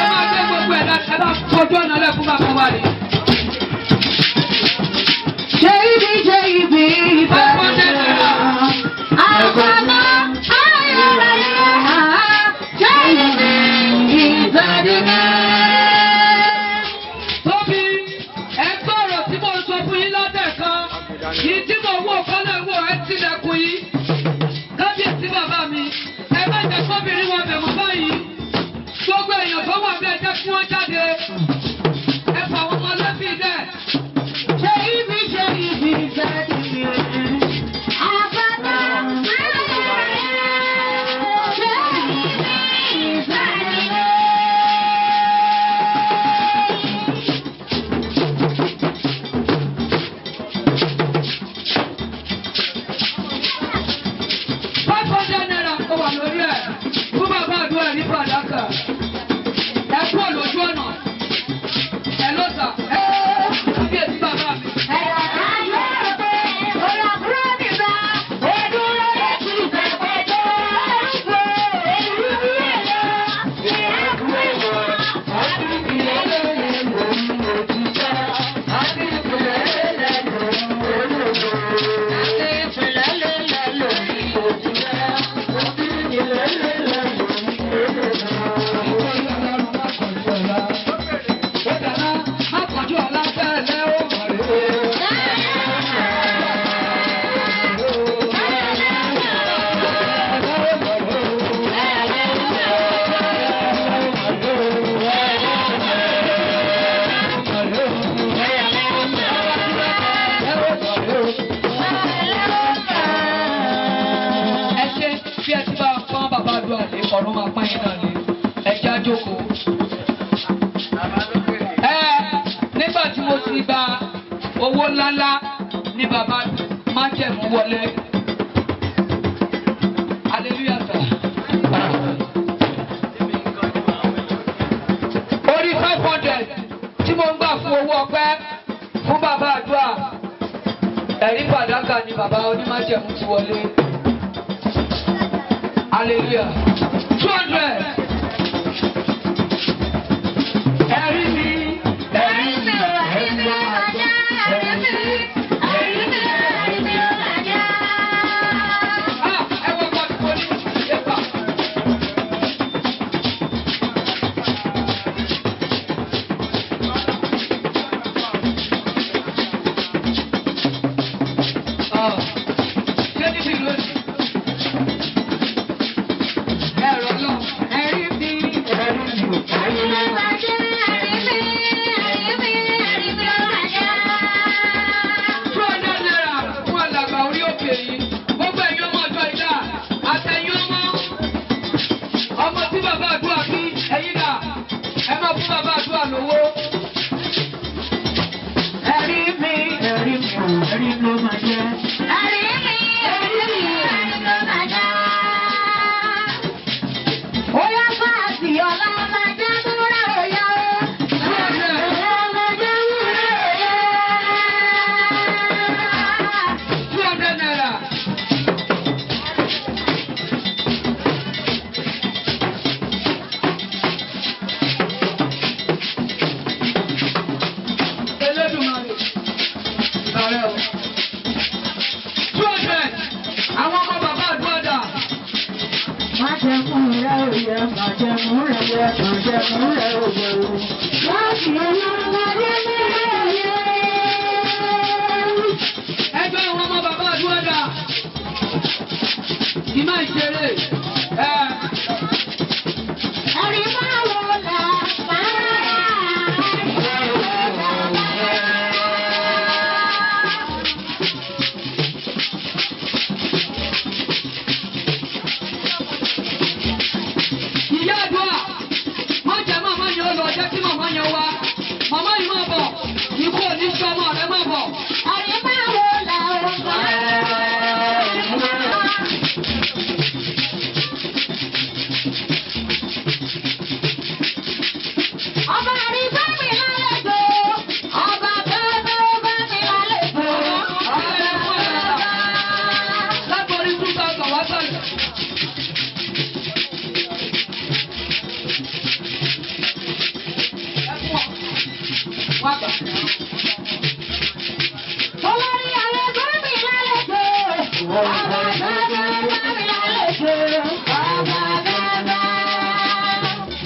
Ẹ máa gbé gbogbo ẹ̀ láti ẹ bá fojú ọ̀nà lẹ̀ fún bàbá wa rè. Ṣe ibi ìgbàdílé. Àpáta ayérayé ṣe ibi ìgbàdílé. Tóbi, ẹ gbọ́rọ̀ tí mo sọ fún yín lọ́dẹ̀ kan. Yìí tí mo wò kọ́lẹ̀ wò ẹ tilẹ̀kùn yìí. Kábíyèsí bàbá mi, ẹ má jẹ́ kóbìnrin wọn bẹ̀ mọ́ báyìí. Gbogbo èèyàn tó wà bẹ́ẹ̀ jẹ́ kí wọ́n jáde. Ẹ fà wọn mọ lẹ́bí dẹ̀. Ṣe ibi ìgbàdílé. Àpáta ayérayé ṣe ibi ìgbàdílé. Naira kó wà lórí ẹ̀ fún bàbá àdúrà ní fàdákà. Ẹ kú lójú ọ̀nà. Ẹ ló sà. Ẹ kábíyèsí bàbá mi. Ọ̀run máa pọ́n yín náà ni ẹja jókòó. Nígbà tí mo ti gba owó ńláńlá ní bàbá májẹ̀mú wọlé. Hallelujah sir. Orí 500 tí mo ń gbà fún owó ọpẹ́ fún bàbá àdúrà. Ẹ̀rí fàdákà ni bàbá onímájẹ̀mú ti wọlé. Hallelujah. 200. Ẹ̀rí mi. Ẹ̀rí mi. Ẹ̀rí mi. Ẹ wọ ọkọ tí mo ní yẹpa. Ṣé níbi lónìí? Ẹ̀rọ náà. Ẹ̀rí mi. Ẹ̀rí ló máa jẹ́. Ẹ̀rí mi, ẹ̀rí mi, ẹ̀rí ló máa jẹ́. Ó yá fáàsì ọ̀la máa jẹ́ múra òyà o. Ọ̀la máa jẹ́ múra òyà. 200 naira. Elédùmarè. Ìbàrẹ̀ o. 200. Àwọn ọmọ bàbá àdúrà dà. Májẹ̀mú rẹ̀ òye, májẹ̀mú rẹ̀ yẹ, májẹ̀mú rẹ̀ òye o. Láti ọlọ́run májẹ̀mú rẹ̀ òye. Ẹgbẹ́ àwọn ọmọ bàbá àdúrà dà. Ìmọ̀ ìṣeré. Ẹ̀rí máa wò là máa. Ìyá àdúrà, má jẹ́ màmá yẹn ó lọ jẹ́ kí màmá yẹn wá. Màmá yìí máa bọ̀, ikú ò ní sọ́mọ rẹ̀ máa bọ̀. Ẹ̀rí máa wò là ó máa.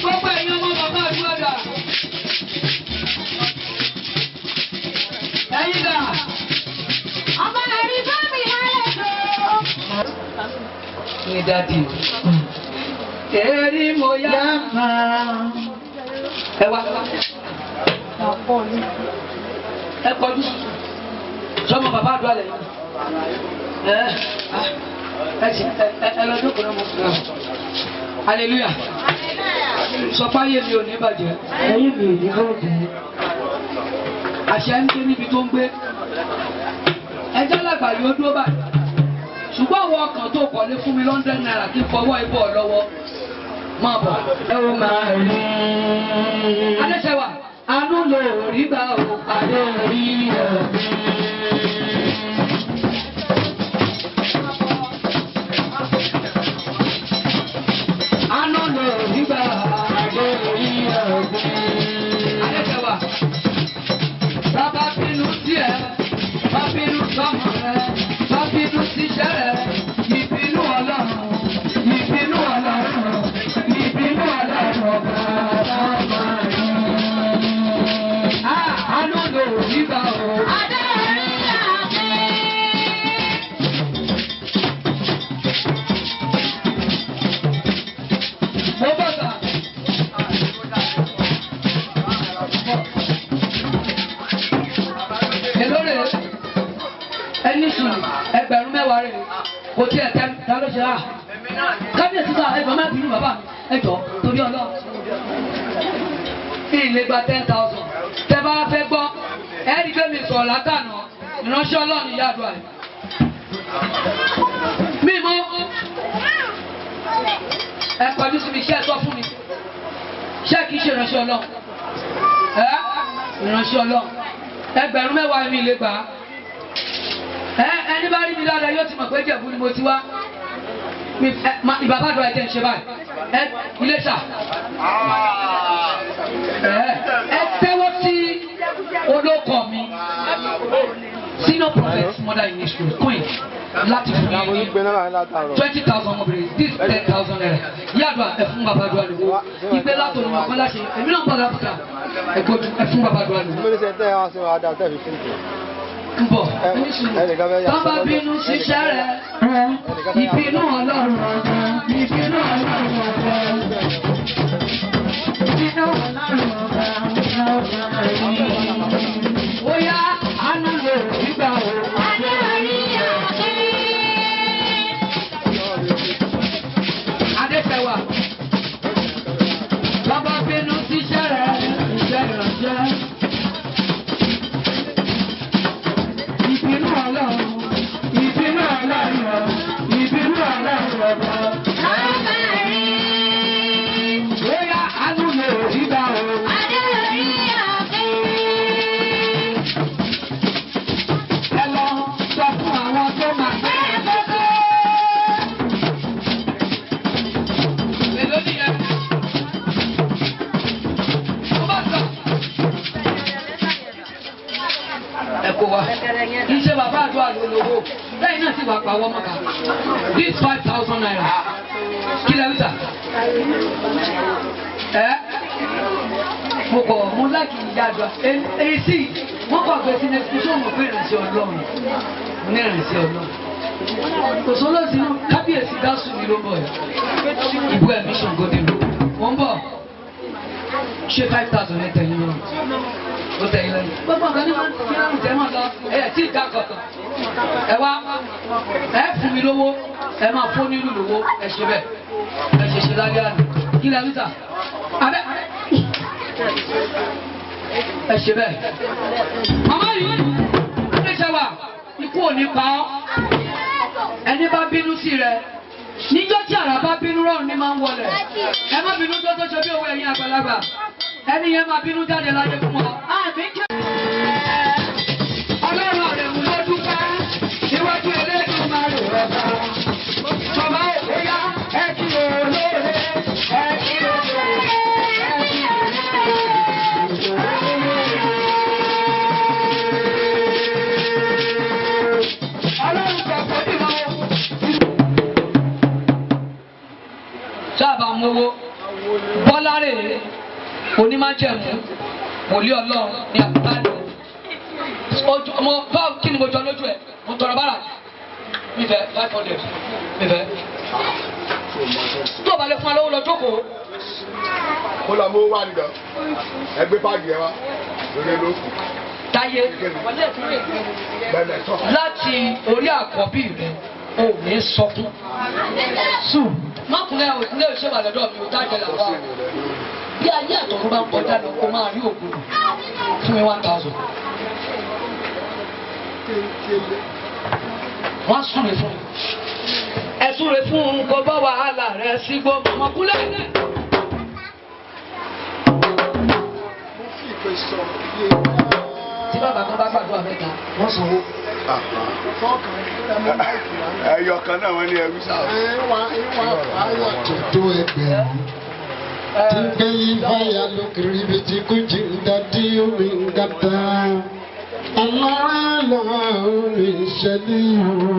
Gbogbo ẹ̀yin ọmọ bàbá àdúrà dà. Ẹ̀yin dà. Ní dádì. Èrí mo yá máa. Ẹ wá. Ẹ kọjú. Sọmọ bàbá àdúrà lẹ̀. Ẹ lọ jókòó náà mo fún ọ. Hallelujah. Sọ pé ayé mi ò ní bàjẹ́. Ayé mi ò ní bàjẹ́. Àṣẹ ń gbé níbi tó ń gbé. Ẹjọ́ lágbàlú ó dúró báyìí. Ṣùgbọ́n àwọn ọkàn tó kọ̀lé fún mi lọ́ndẹ̀ náírà kí n fọwọ́ ibọ̀ lọ́wọ́. Máa bọ̀. Ẹ ó máa rí. Adéṣẹ́wà, àánú lò rí gbà ó. Adé rí ẹ̀. Àánú lò rí gbà adé rí ẹ̀. Adéṣẹ́wà, bàbá bínú sí ẹ, bá bínú sọ́mọ rẹ, bá bínú síṣẹ́ rẹ, ìbínú Ọlọ́run, ìbínú Ọlọ́run, ìbínú Ọlọ́run ọba ọba rí. Àánú lò rí gbà ó. Adé rí àgbẹ̀. Mo bọ̀dà. Èló rè é? Ẹni sùn ẹgbẹ̀rún mẹ́wàá rè é. Kò tí ẹ̀ tẹ́ ta ló ṣe rà. Kábíyèsí sọ ẹgbẹ̀rún má bínú bàbá mi. Ẹ jọ torí ọlọ́. Kí ilé gba 10,000. Tẹ́ bá fẹ́ gbọ́, ẹ rí bẹ́ẹ̀ mi sọ̀rọ̀ látànà. Ìránṣẹ́ Ọlọ́run ìyá àdúrà rẹ̀. Mi mọ́. Ẹ pẹ̀lú síbi iṣẹ́ ẹ̀tọ́ fún mi. Ṣé kìí ṣe ìránṣẹ́ Ọlọ́run? Ìránṣẹ́ Ọlọ́run. Ẹgbẹ̀rún mẹ́wàá mi lè gbà á. Ẹni bá rí mi dáadáa yóò ti mọ̀ pé Ìjẹ̀bú ni mo ti wá. Ìbàbá àdúrà ẹ̀jẹ̀ ń ṣe báyìí. Iléṣà. Ẹ tẹ́wọ́ sí olóko mi. Senior prophet mother in Israel queen láti fún mi ní 20,000 ọmọbìnrin this 10,000 naira. Yàdùà ẹ fún bàbá àdúrà lówó. Ìgbé látò ní ọ̀pẹ́ láṣẹ. Èmi náà ń bọ̀dọ̀ àbùkà. Ẹ fún bàbá àdúrà lówó. Ń bọ̀. Bàbá bínú ṣiṣẹ́ rẹ̀. Ìbínú Ọlọ́run ọ̀gá. Ìbínú Ọlọ́run ọ̀gá. Ìbínú Ọlọ́run ọ̀gá. Ó yá àánú lò nígbà wo. Adé rí àgbẹ̀. Adéṣẹ́wà. Bàbá bínú ṣiṣẹ́ rẹ̀. Iṣẹ́ ìrànṣẹ́. Ìbínú Ọlọ́run. Ìbínú Ọlọ́run. Ìbínú Ọlọ́run ọ̀gá. Ó yá àánú lò nígbà wo. Adé rí àgbẹ̀. Ẹ lọ sọ fún àwọn tó máa gbé ẹgbẹ́. Èló nìyẹn? Ó bá sọ. Ẹ kó wa. Kì í ṣe bàbá àdúrà ló lówó. Lẹ́yìn náà sì wà pàwọ́ mọ́ka. This 5,000 naira. Kí lẹ rí sà? Mo kọ̀ mo láìkì ìyá àdúrà. Èyí sì wọ́n kọ̀ gbé sí ní ẹ̀sìn mo fẹ́ ìrìnsẹ̀ Ọlọ́run. Ní ìrìnsẹ̀ Ọlọ́run. Kò sọ́lọ́ sí náà kábíyèsí dásù mi ló bọ̀ yìí. Ìbú ẹ̀mí ṣògòdì ló. Wọ́n bọ̀. Ṣé 5,000 ẹ̀ tẹ̀yìn náà? Ó tẹ̀yìn lẹ́yìn. Gbogbo nǹkan ní wọ́n fi hàn tẹ́ mọ̀ lọ. Tí ìdá kọ̀ọ̀kan. Ẹ wá. Ẹ fún mi lówó. Ẹ máa fún nílùú lówó. Ẹ ṣe bẹ́ẹ̀. Ẹ ṣe ṣe lálẹ́ àná. Kí lẹ rí sà? Abẹ́. Ẹ ṣe bẹ́ẹ̀. Màmá yìí. Adéṣẹ́wà. Ikú ò ní pa ọ́. Ẹni bá bínú sí rẹ. Níjọ́ tí àrà bá bínú rọrùn ní máa ń wọlé. Ẹ má bínú tó tó ṣe bí owó ẹ̀yin àgbàlagbà. Ẹni yẹn máa bínú jáde láyé fún ọ. Àmì kí. Ọlọ́run ọ̀rẹ́ mú ló dúpẹ́. Níwájú eléyìí máa rò ọ̀gá. Bàbá òkú yá ẹ kí olóore. Ẹ kí olóore. Ẹ kí olóore. Ọlọ́run kọ̀ọ̀kan bí wọn. mówó Bọ́lá rè é onímájẹ̀mú wòlíì Ọlọ́run ní àbúrò mo bá kí ni mo jọ lójú ẹ̀ mo tọrọ bára mi fẹ́ 500 mi fẹ́ tó o bá lè fún ọ lọ́wọ́ lọ jókòó. Mo lọ mú wá nìkan ẹgbẹ́ páàgì ẹ wá lórí ló kù. Táyé láti orí àkọ́bí rẹ̀ ò ní sọkún. Sùn mọ́kùnrin ò ní òṣèlú àlọ́dọ̀ mi ò dájọ́ làwọn bí ayé àtọ̀run bá ń kọjá lọ kó máa rí ògùn fún mi 1000. Wọ́n súre fún mi. Ẹ súre fún un kó bá wàhálà rẹ̀ sí gbogbo ọmọkúlẹ̀. Tí bàbá kan bá gbàdúrà mẹ́ta, wọ́n sanwó. Ẹyọ kan náà wọ́n ní ẹrú sáà. Tó ẹgbẹ̀rún. Tí ń gbé fàyà lókèrè ibi tí kò jí ń da tí omi ń gàtà. Ọlọ́run lọ́wọ́ mi ṣẹlẹ̀ yòó.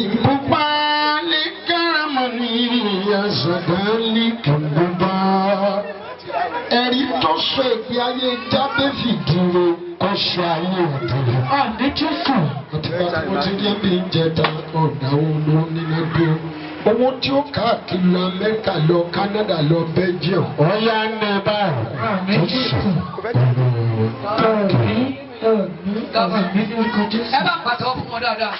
Ìpupa ní káràmọ́ ní àṣàdá ní kàndúbà. Ẹ̀rí tó sọ ìgbé ayé jábẹ́ fìdíre kọ́ sọ ayé òdòdó. Àdé Jésù. Àtìgbà tí mo ti rí ẹbí ń jẹta ọ̀dàwọ̀ ló nínú ẹgbẹ́. Owó tí ó káàkiri lọ Amẹ́ríkà lọ Canada lọ Belgium. Ọ̀ya ní báyìí. Ẹ bá pàtẹ́wọ́ fún wọn dáadáa.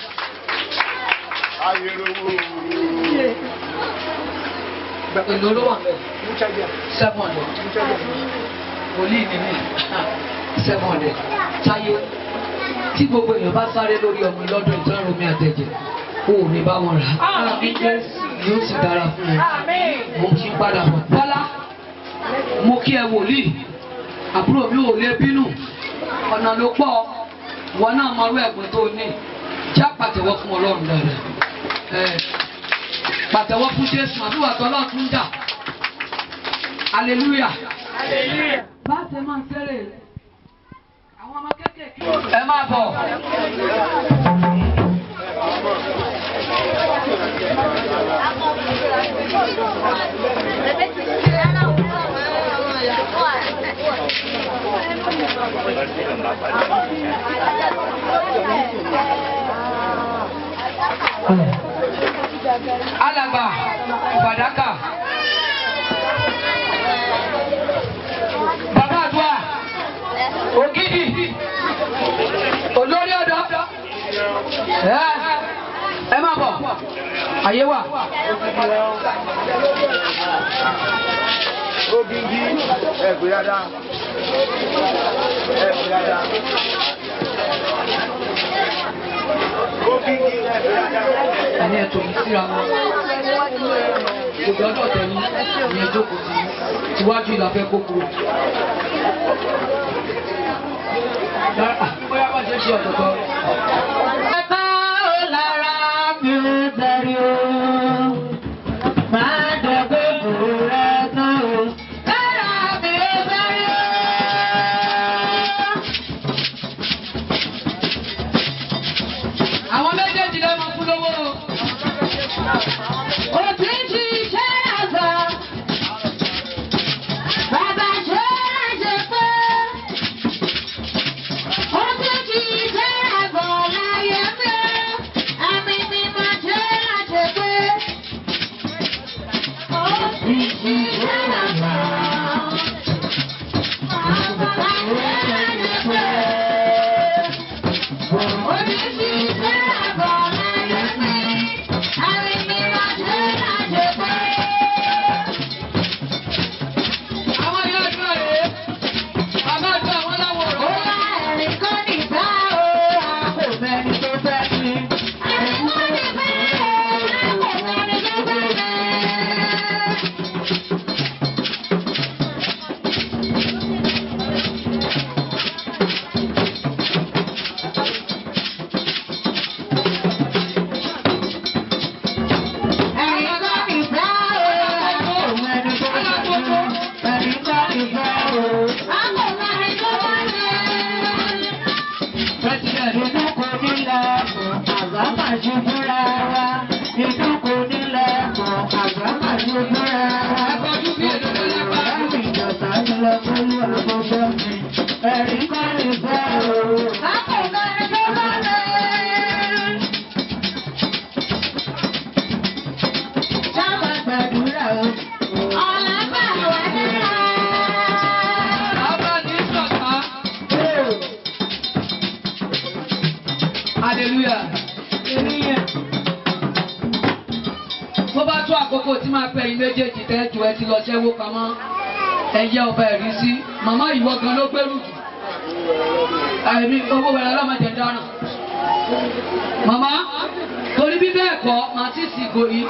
Èlò ló wà mẹ́. 700. Wòlíì ni mí. 700. Táyé tí gbogbo èèyàn bá sáré lórí ọmọ lọ́dún ìtọ́run omi àtẹ̀jẹ̀ o ò ní bá wọn rà. Yóò sì dára fún ẹ. Mo kí padà bọ̀. Bọ́lá mo kí ẹ wòlíì. Àbúrò mi ò lè bínú. Ọ̀nà ló pọ̀. Wọn náà mọ irú ẹ̀gbọ́n tó ní. Já pàtẹ́wọ́ fún Ọlọ́run dáadáa. Pàtẹ́wọ́ fún Jésù àdúrà tọ́lọ́ tún dà. Hallelujah. Bá a ṣe máa ń fẹ́rẹ̀ àwọn ọmọ kéékèèké. Ẹ máa bọ̀. Alàgbà Fàdákà. Bàbá àdúrà Ògidì olórí ọ̀dọ́. Ẹ máa bọ̀ àyè wà. Ògidì ẹ̀gbẹ́ yàrá ẹ̀gbẹ́ yàrá. Ògidì ẹ̀gbẹ́ yàrá. Ẹni ẹ̀ tó ń síra wọn. Gbogbo ọjọ́ tẹ̀lé ìyẹn jókòó sí iwájú ìlàfẹ́ kókó. Bóyá bá ṣe ṣe ọ̀tọ̀tọ̀. Ẹ̀ka ó lára mi ò bẹ̀rẹ̀ o, máa dẹ̀gbẹ́ bòrẹ́ tán o. Lára mi ò bẹ̀rẹ̀ o. Àwọn méjèèjì lè máa fún lówó o. Òtí ti ṣe àgbà, bàbá ṣe é pé. Òtí ti ṣe àgbà láyé mi, àmì mi máa ṣe é pé. Òtí ti ṣe àgbà, bàbá ṣe é pé. Òtí ti ṣe àgbà láyé mi, àmì mi máa ṣe é pé. Àwọn ìyá àdúrà rèé. Bàbá àdúrà wọn láwọn ọ̀rọ̀. Ó bá ẹ̀rín kọ́ nígbà ó, a kò mẹ́ni tó fẹ́ mi. Ẹ̀rín kọ́ nígbà ó, a kò mẹ́ni tó fẹ́ mi. Ẹ̀rín kọ́ nígbà ó, a kò mẹ́ni tó fẹ́ mi. Ẹ̀rín kọ́ nígbà ó, a kò mẹ́ni tó fẹ́ mi. President. Inú kò nílẹ̀ kò àgbà máa ṣe fúnra wa. Inú kò nílẹ̀ kò àgbà máa ṣe fúnra wa. àkókò tí máa pẹ́ yín méjèèjì tẹ́jú ẹ ti lọ ṣẹ́wó pamọ́ ẹ̀yẹ ọba ẹ̀rí sí màmá ìwọ gan ló gbẹ́rù jù àìní owó wẹ̀rẹ̀ ọlọ́mọdé dáná màmá torí bí bẹ́ẹ̀ kọ́ màá ti sì gò yìí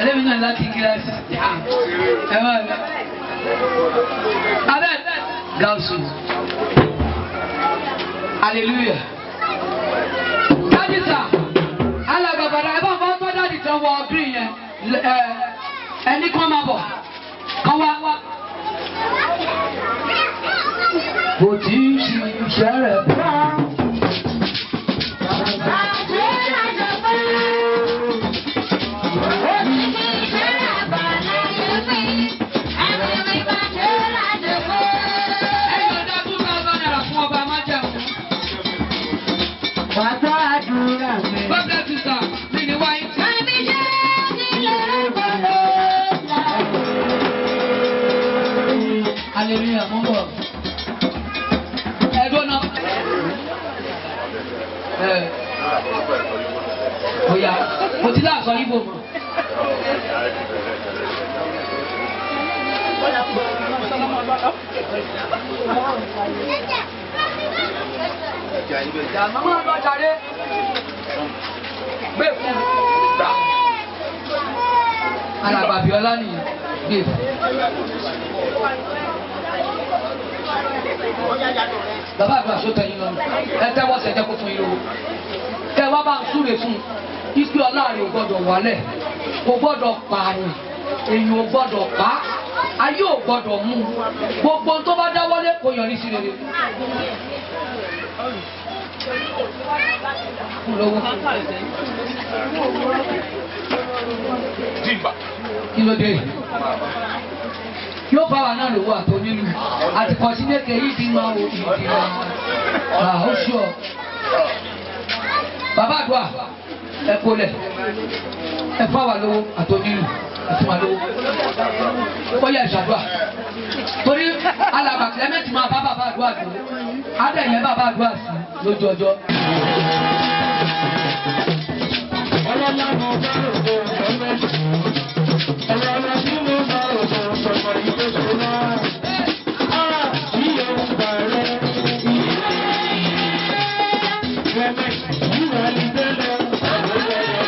ẹlẹ́mi náà láti kíláàsì ẹ wá rẹ abẹ́ gáàsù hallelujah kájísà alágbàbàdà ẹ bá fọ́ tó dáàdì tán wọ ọdún yẹn ẹni kan máa bọ̀ kan wá. Kò tí ì ṣiṣẹ́ rẹ̀ bá. Wàá àdúrà mi. Bọ́dà ti sà mí ní wáyé. Àbí jẹ́ nílé bọ́lá. Hallelujah, mo ń bọ̀. Ẹ̀dùn náà. Oya, mo ti láàsọ yíbo mọ̀. Màmá lọ jàre. Gbé fún mi. Alàgbà Bíọ́lá nìyẹn. Gbé fún mi. Bàbá àgbà sọ́tẹ̀ yín lọ́nà. Ẹ tẹ́wọ́ sẹ́jẹ́ kó fún yín lówó. Kẹ wá bá ń súre fún un. Ipe ọlá rẹ̀ ò gbọ́dọ̀ wálẹ̀. Kò gbọ́dọ̀ pààyàn. Èyí ò gbọ́dọ̀ pa á. Ayé ò gbọ́dọ̀ mú un. Gbogbo tó bá dáwọ́lé kò yọrí sí rere. Kí ló dé? Yóò bá wa náà lówó àtò nínú àti kọ̀sínékè yìí ti máa wo ìdílé ó ṣù ọ́. Bàbá àdúrà ẹ kólẹ̀ ẹ fún wa lówó àtò nínú ẹ fún wa lówó. Ó yẹ ìṣàdúrà torí alàgbà Clement máa bá bàbá àdúrà dùn adẹ̀yẹ bàbá àdúrà sí lójú ọjọ́. Ọlọ́lá mo bá rògbò ọ̀gbẹ́. Ọlọ́lá tí mo bá rògbò sọ̀rọ̀ ìgbésẹ̀ náà. Iye ń bàrẹ̀ Clement ìwà ní tẹ́lẹ̀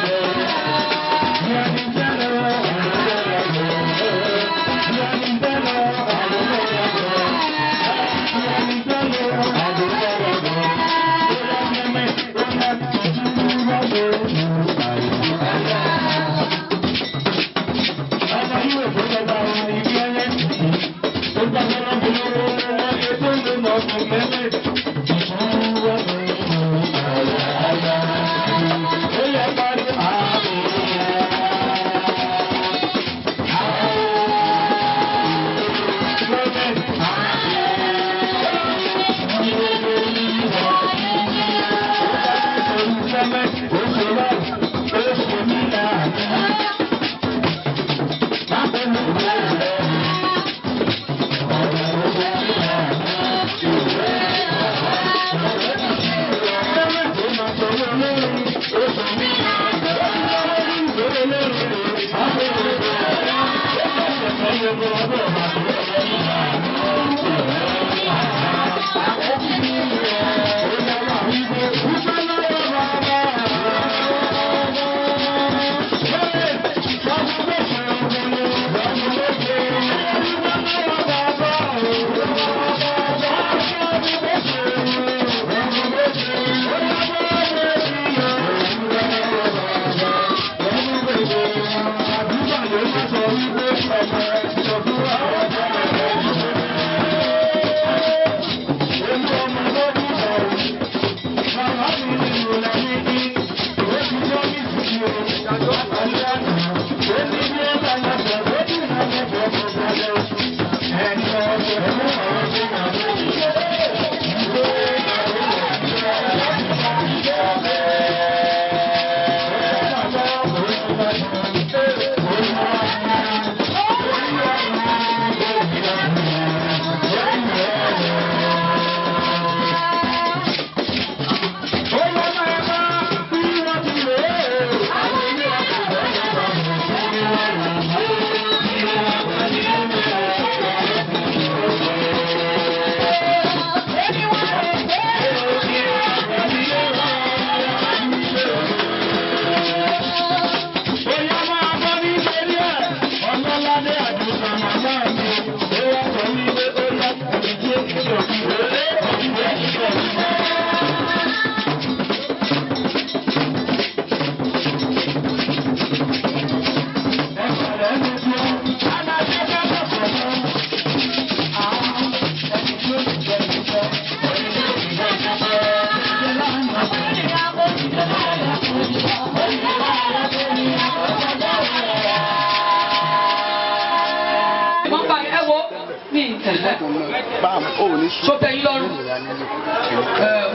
So tẹ́ yín lọ́rùn.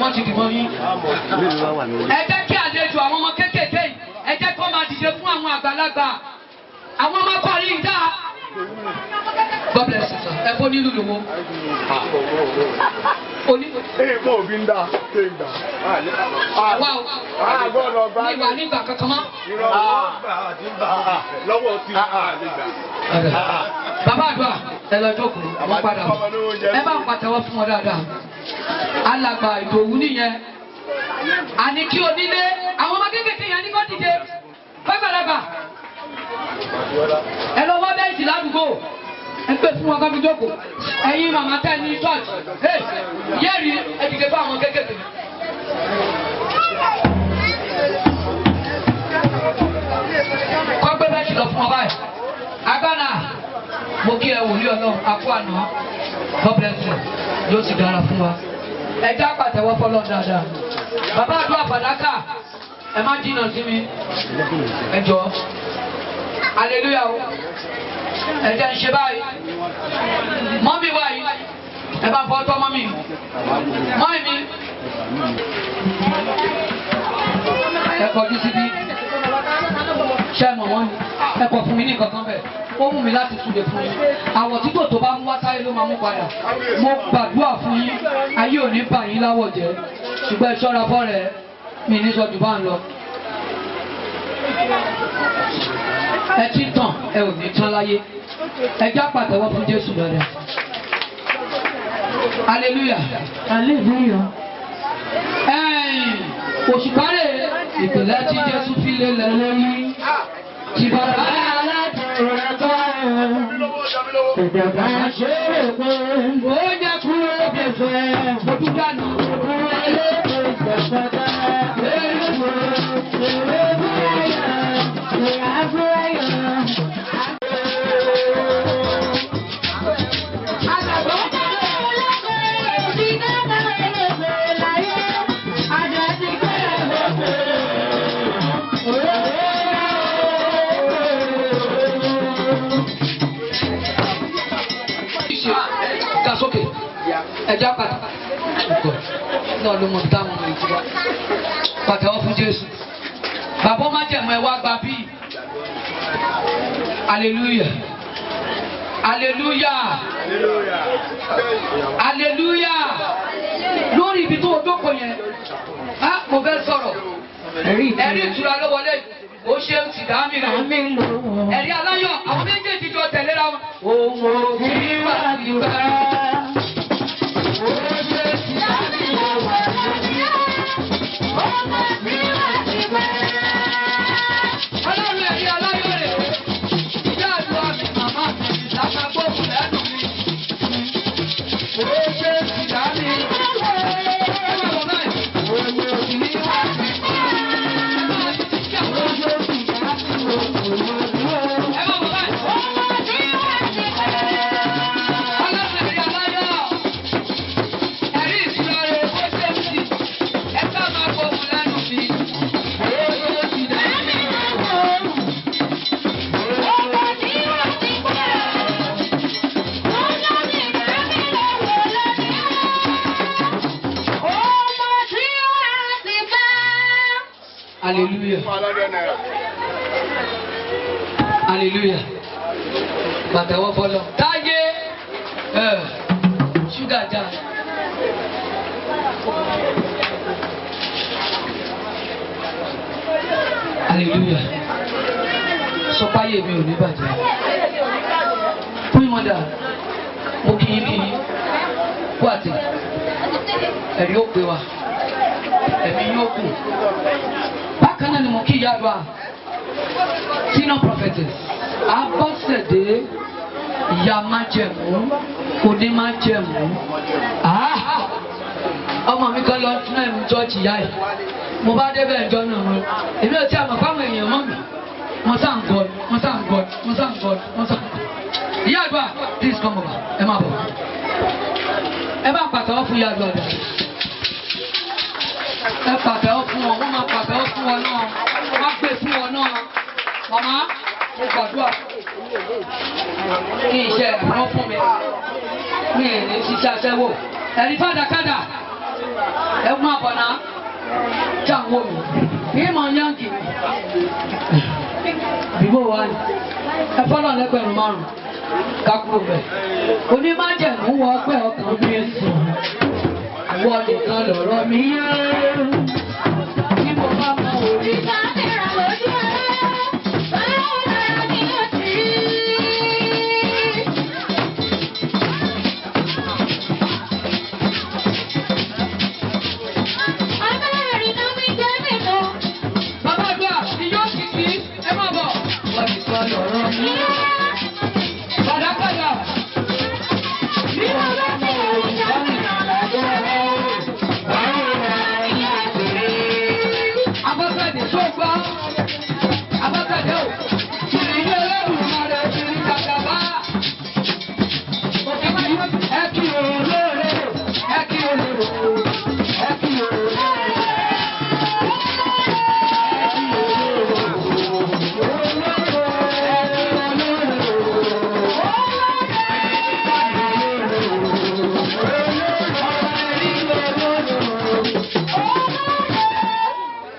Wọ́n ti dìbò yín. Ẹ jẹ́ kí àlejò àwọn ọmọ kéékèèké yìí, ẹ jẹ́ kó máa dìde fún àwọn àgbàlagbà. Àwọn ọmọ kọ́ yìí dá. God bless you, sir. Ẹ fọ́ nílùú lówó. Èèmọ̀ òbí ń dà, ṣé ń dà? Wá o. Ní ìwà nígbà kankan mọ́. Lọ́wọ́ ti Bàbá àdúrà ẹ lọ jókòó, wọ́n padà. Ẹ bá ń pàtẹ́wọ́ fún wọn dáadáa. Alàgbà Ìdòwú nìyẹn. Àní kí onílé, àwọn ọmọ kéékèèké yẹn ní kó dìde. Fẹ́gbẹ̀lẹ́gbà. Ẹ lọ wá bẹ́ẹ̀sì ládùúgbò. Ẹ pè fún wọn káfí jókòó. Ẹ̀yin màmá tẹ́ ní church. Yẹ́rì ẹ dìde fún àwọn kéékèèké. Kọ́ gbé bẹ́ẹ̀sì lọ fún ọ báyìí. Agbára mo kí ẹ wòlíì Ọlọ́run àpò àná. God bless you. Yóò sì dára fún wa. Ẹ já pàtẹ́wọ́ fọlọ́ dáadáa. Bàbá àdúrà fàdákà. Ẹ má jìnnà sí mi. Ẹ jọ. Hallelujah o. Ẹ jẹ́ ń ṣe báyìí. Mọ́mí wáyé. Ẹ bá fọ́ tọ́ mọ́mí. Mọ́mí mi. Ẹ kọjú síbí. Ṣé ẹ mọ̀ wọ́n ni? Ẹ kọ fún mi ní nǹkan kan bẹ̀. Ó wù mí láti súre fún yín. Àwọ̀ tí tòótọ́ bá mú wá sáyé ló máa mú padà. Mo gbàdúrà fún yín. Ayé ò ní bà yín láwọ̀ jẹ́. Ṣùgbọ́n ẹ ṣọ́ra fọ́ rẹ̀. Mi ní sọ jù bá ń lọ. Ẹ ti tàn, ẹ ò ní tán láyé. Ẹ já pàtẹ́wọ́ fún Jésù lọ́dẹ. Hallelujah. Hallelujah. Òṣùpárẹ̀ ìpìlẹ̀ tí Jésù fi lélẹ̀ lórí. Tí bàbá alátẹ̀rẹ̀ bá ìdàgbà ṣe é pé ó jẹ́ kúrò bẹ̀fẹ̀. Mo tún dànù kúrò lẹ́kọ̀ọ́ ìgbàgbọ́dá. Sókè ẹja pàtàkì náà ló mọ táwọn ọmọ ìtura pàtàkì fún Jésù bàbá ọmọ jẹmọ ẹ wá gba bíi hallelujah hallelujah hallelujah lórí ibi tó o dókòó yẹn mo fẹ́ sọ̀rọ̀ ẹ̀rí ìtura ló wọlé ó ṣe ń ti dá mi rà ẹ̀rí aláyọ̀ àwọn méjèèjì jọ tẹ̀léra wọn. Òun ò kí wá nígbà. Ọlọ́run ẹ̀rí aláyọ̀ rẹ̀ ìyá àdúrà mi màmá mi ìdáká gbóògùn lẹ́nu mi. Ó ṣe ti dá mi. Hallelujah. Hallelujah. Pàtẹ́wọ́ fọlọ́. Táyé ṣúgà já. Hallelujah. Sọpáyé mi ò ní bàjẹ́. Fún ìmọ̀dà, mo kì í kú àtẹ. Ẹ̀rí ó pè wá. Ẹ̀mí yóò kù. Bákan náà ni mo kí ìyá àdúrà. Senior prophetess. Abọ́sẹ̀dé ìyá májẹ̀mú. Òní májẹ̀mú. Ọmọ mi kan lọ tún ẹ̀mú chọ́ọ̀chì ìyá ẹ̀. Mo bá débẹ̀ ẹjọ́ náà wọn. Èmi ò tí a mọ̀ fáwọn èèyàn mọ́ mi. Wọ́n sá ń gọ́ wọ́n sá ń gọ́ wọ́n sá ń gọ́ wọ́n sá ń gọ́. Ìyá àdúrà please come over. Ẹ máa bọ̀. Ẹ bá pàtàkì fún ìyá àdúrà dà. Ẹ pàtẹ́wọ́ fún wọn, wọ́n máa pàtẹ́wọ́ fún wọn náà, wọ́n á gbé fún wọn náà. Màmá, mo gbàdúrà kí iṣẹ́ ìrànwọ́ fún mi. mi ì ní ṣiṣẹ́ aṣẹ́wó ẹ̀rí fàdákàdà ẹ mú àbọ̀nà tí à ń wò mí kí mọ̀ yáǹkì bíbó wa ni ẹ fọ́lọ́ lẹ́gbẹ̀rún márùn-ún kákúrò bẹ̀ onímájẹ̀mú wọ pé ọkàn mi sùn wọ́n nìkan lọ̀rọ̀ mi yé tí mo bá mọ òní.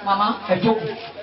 Mama, ẹ jókòó.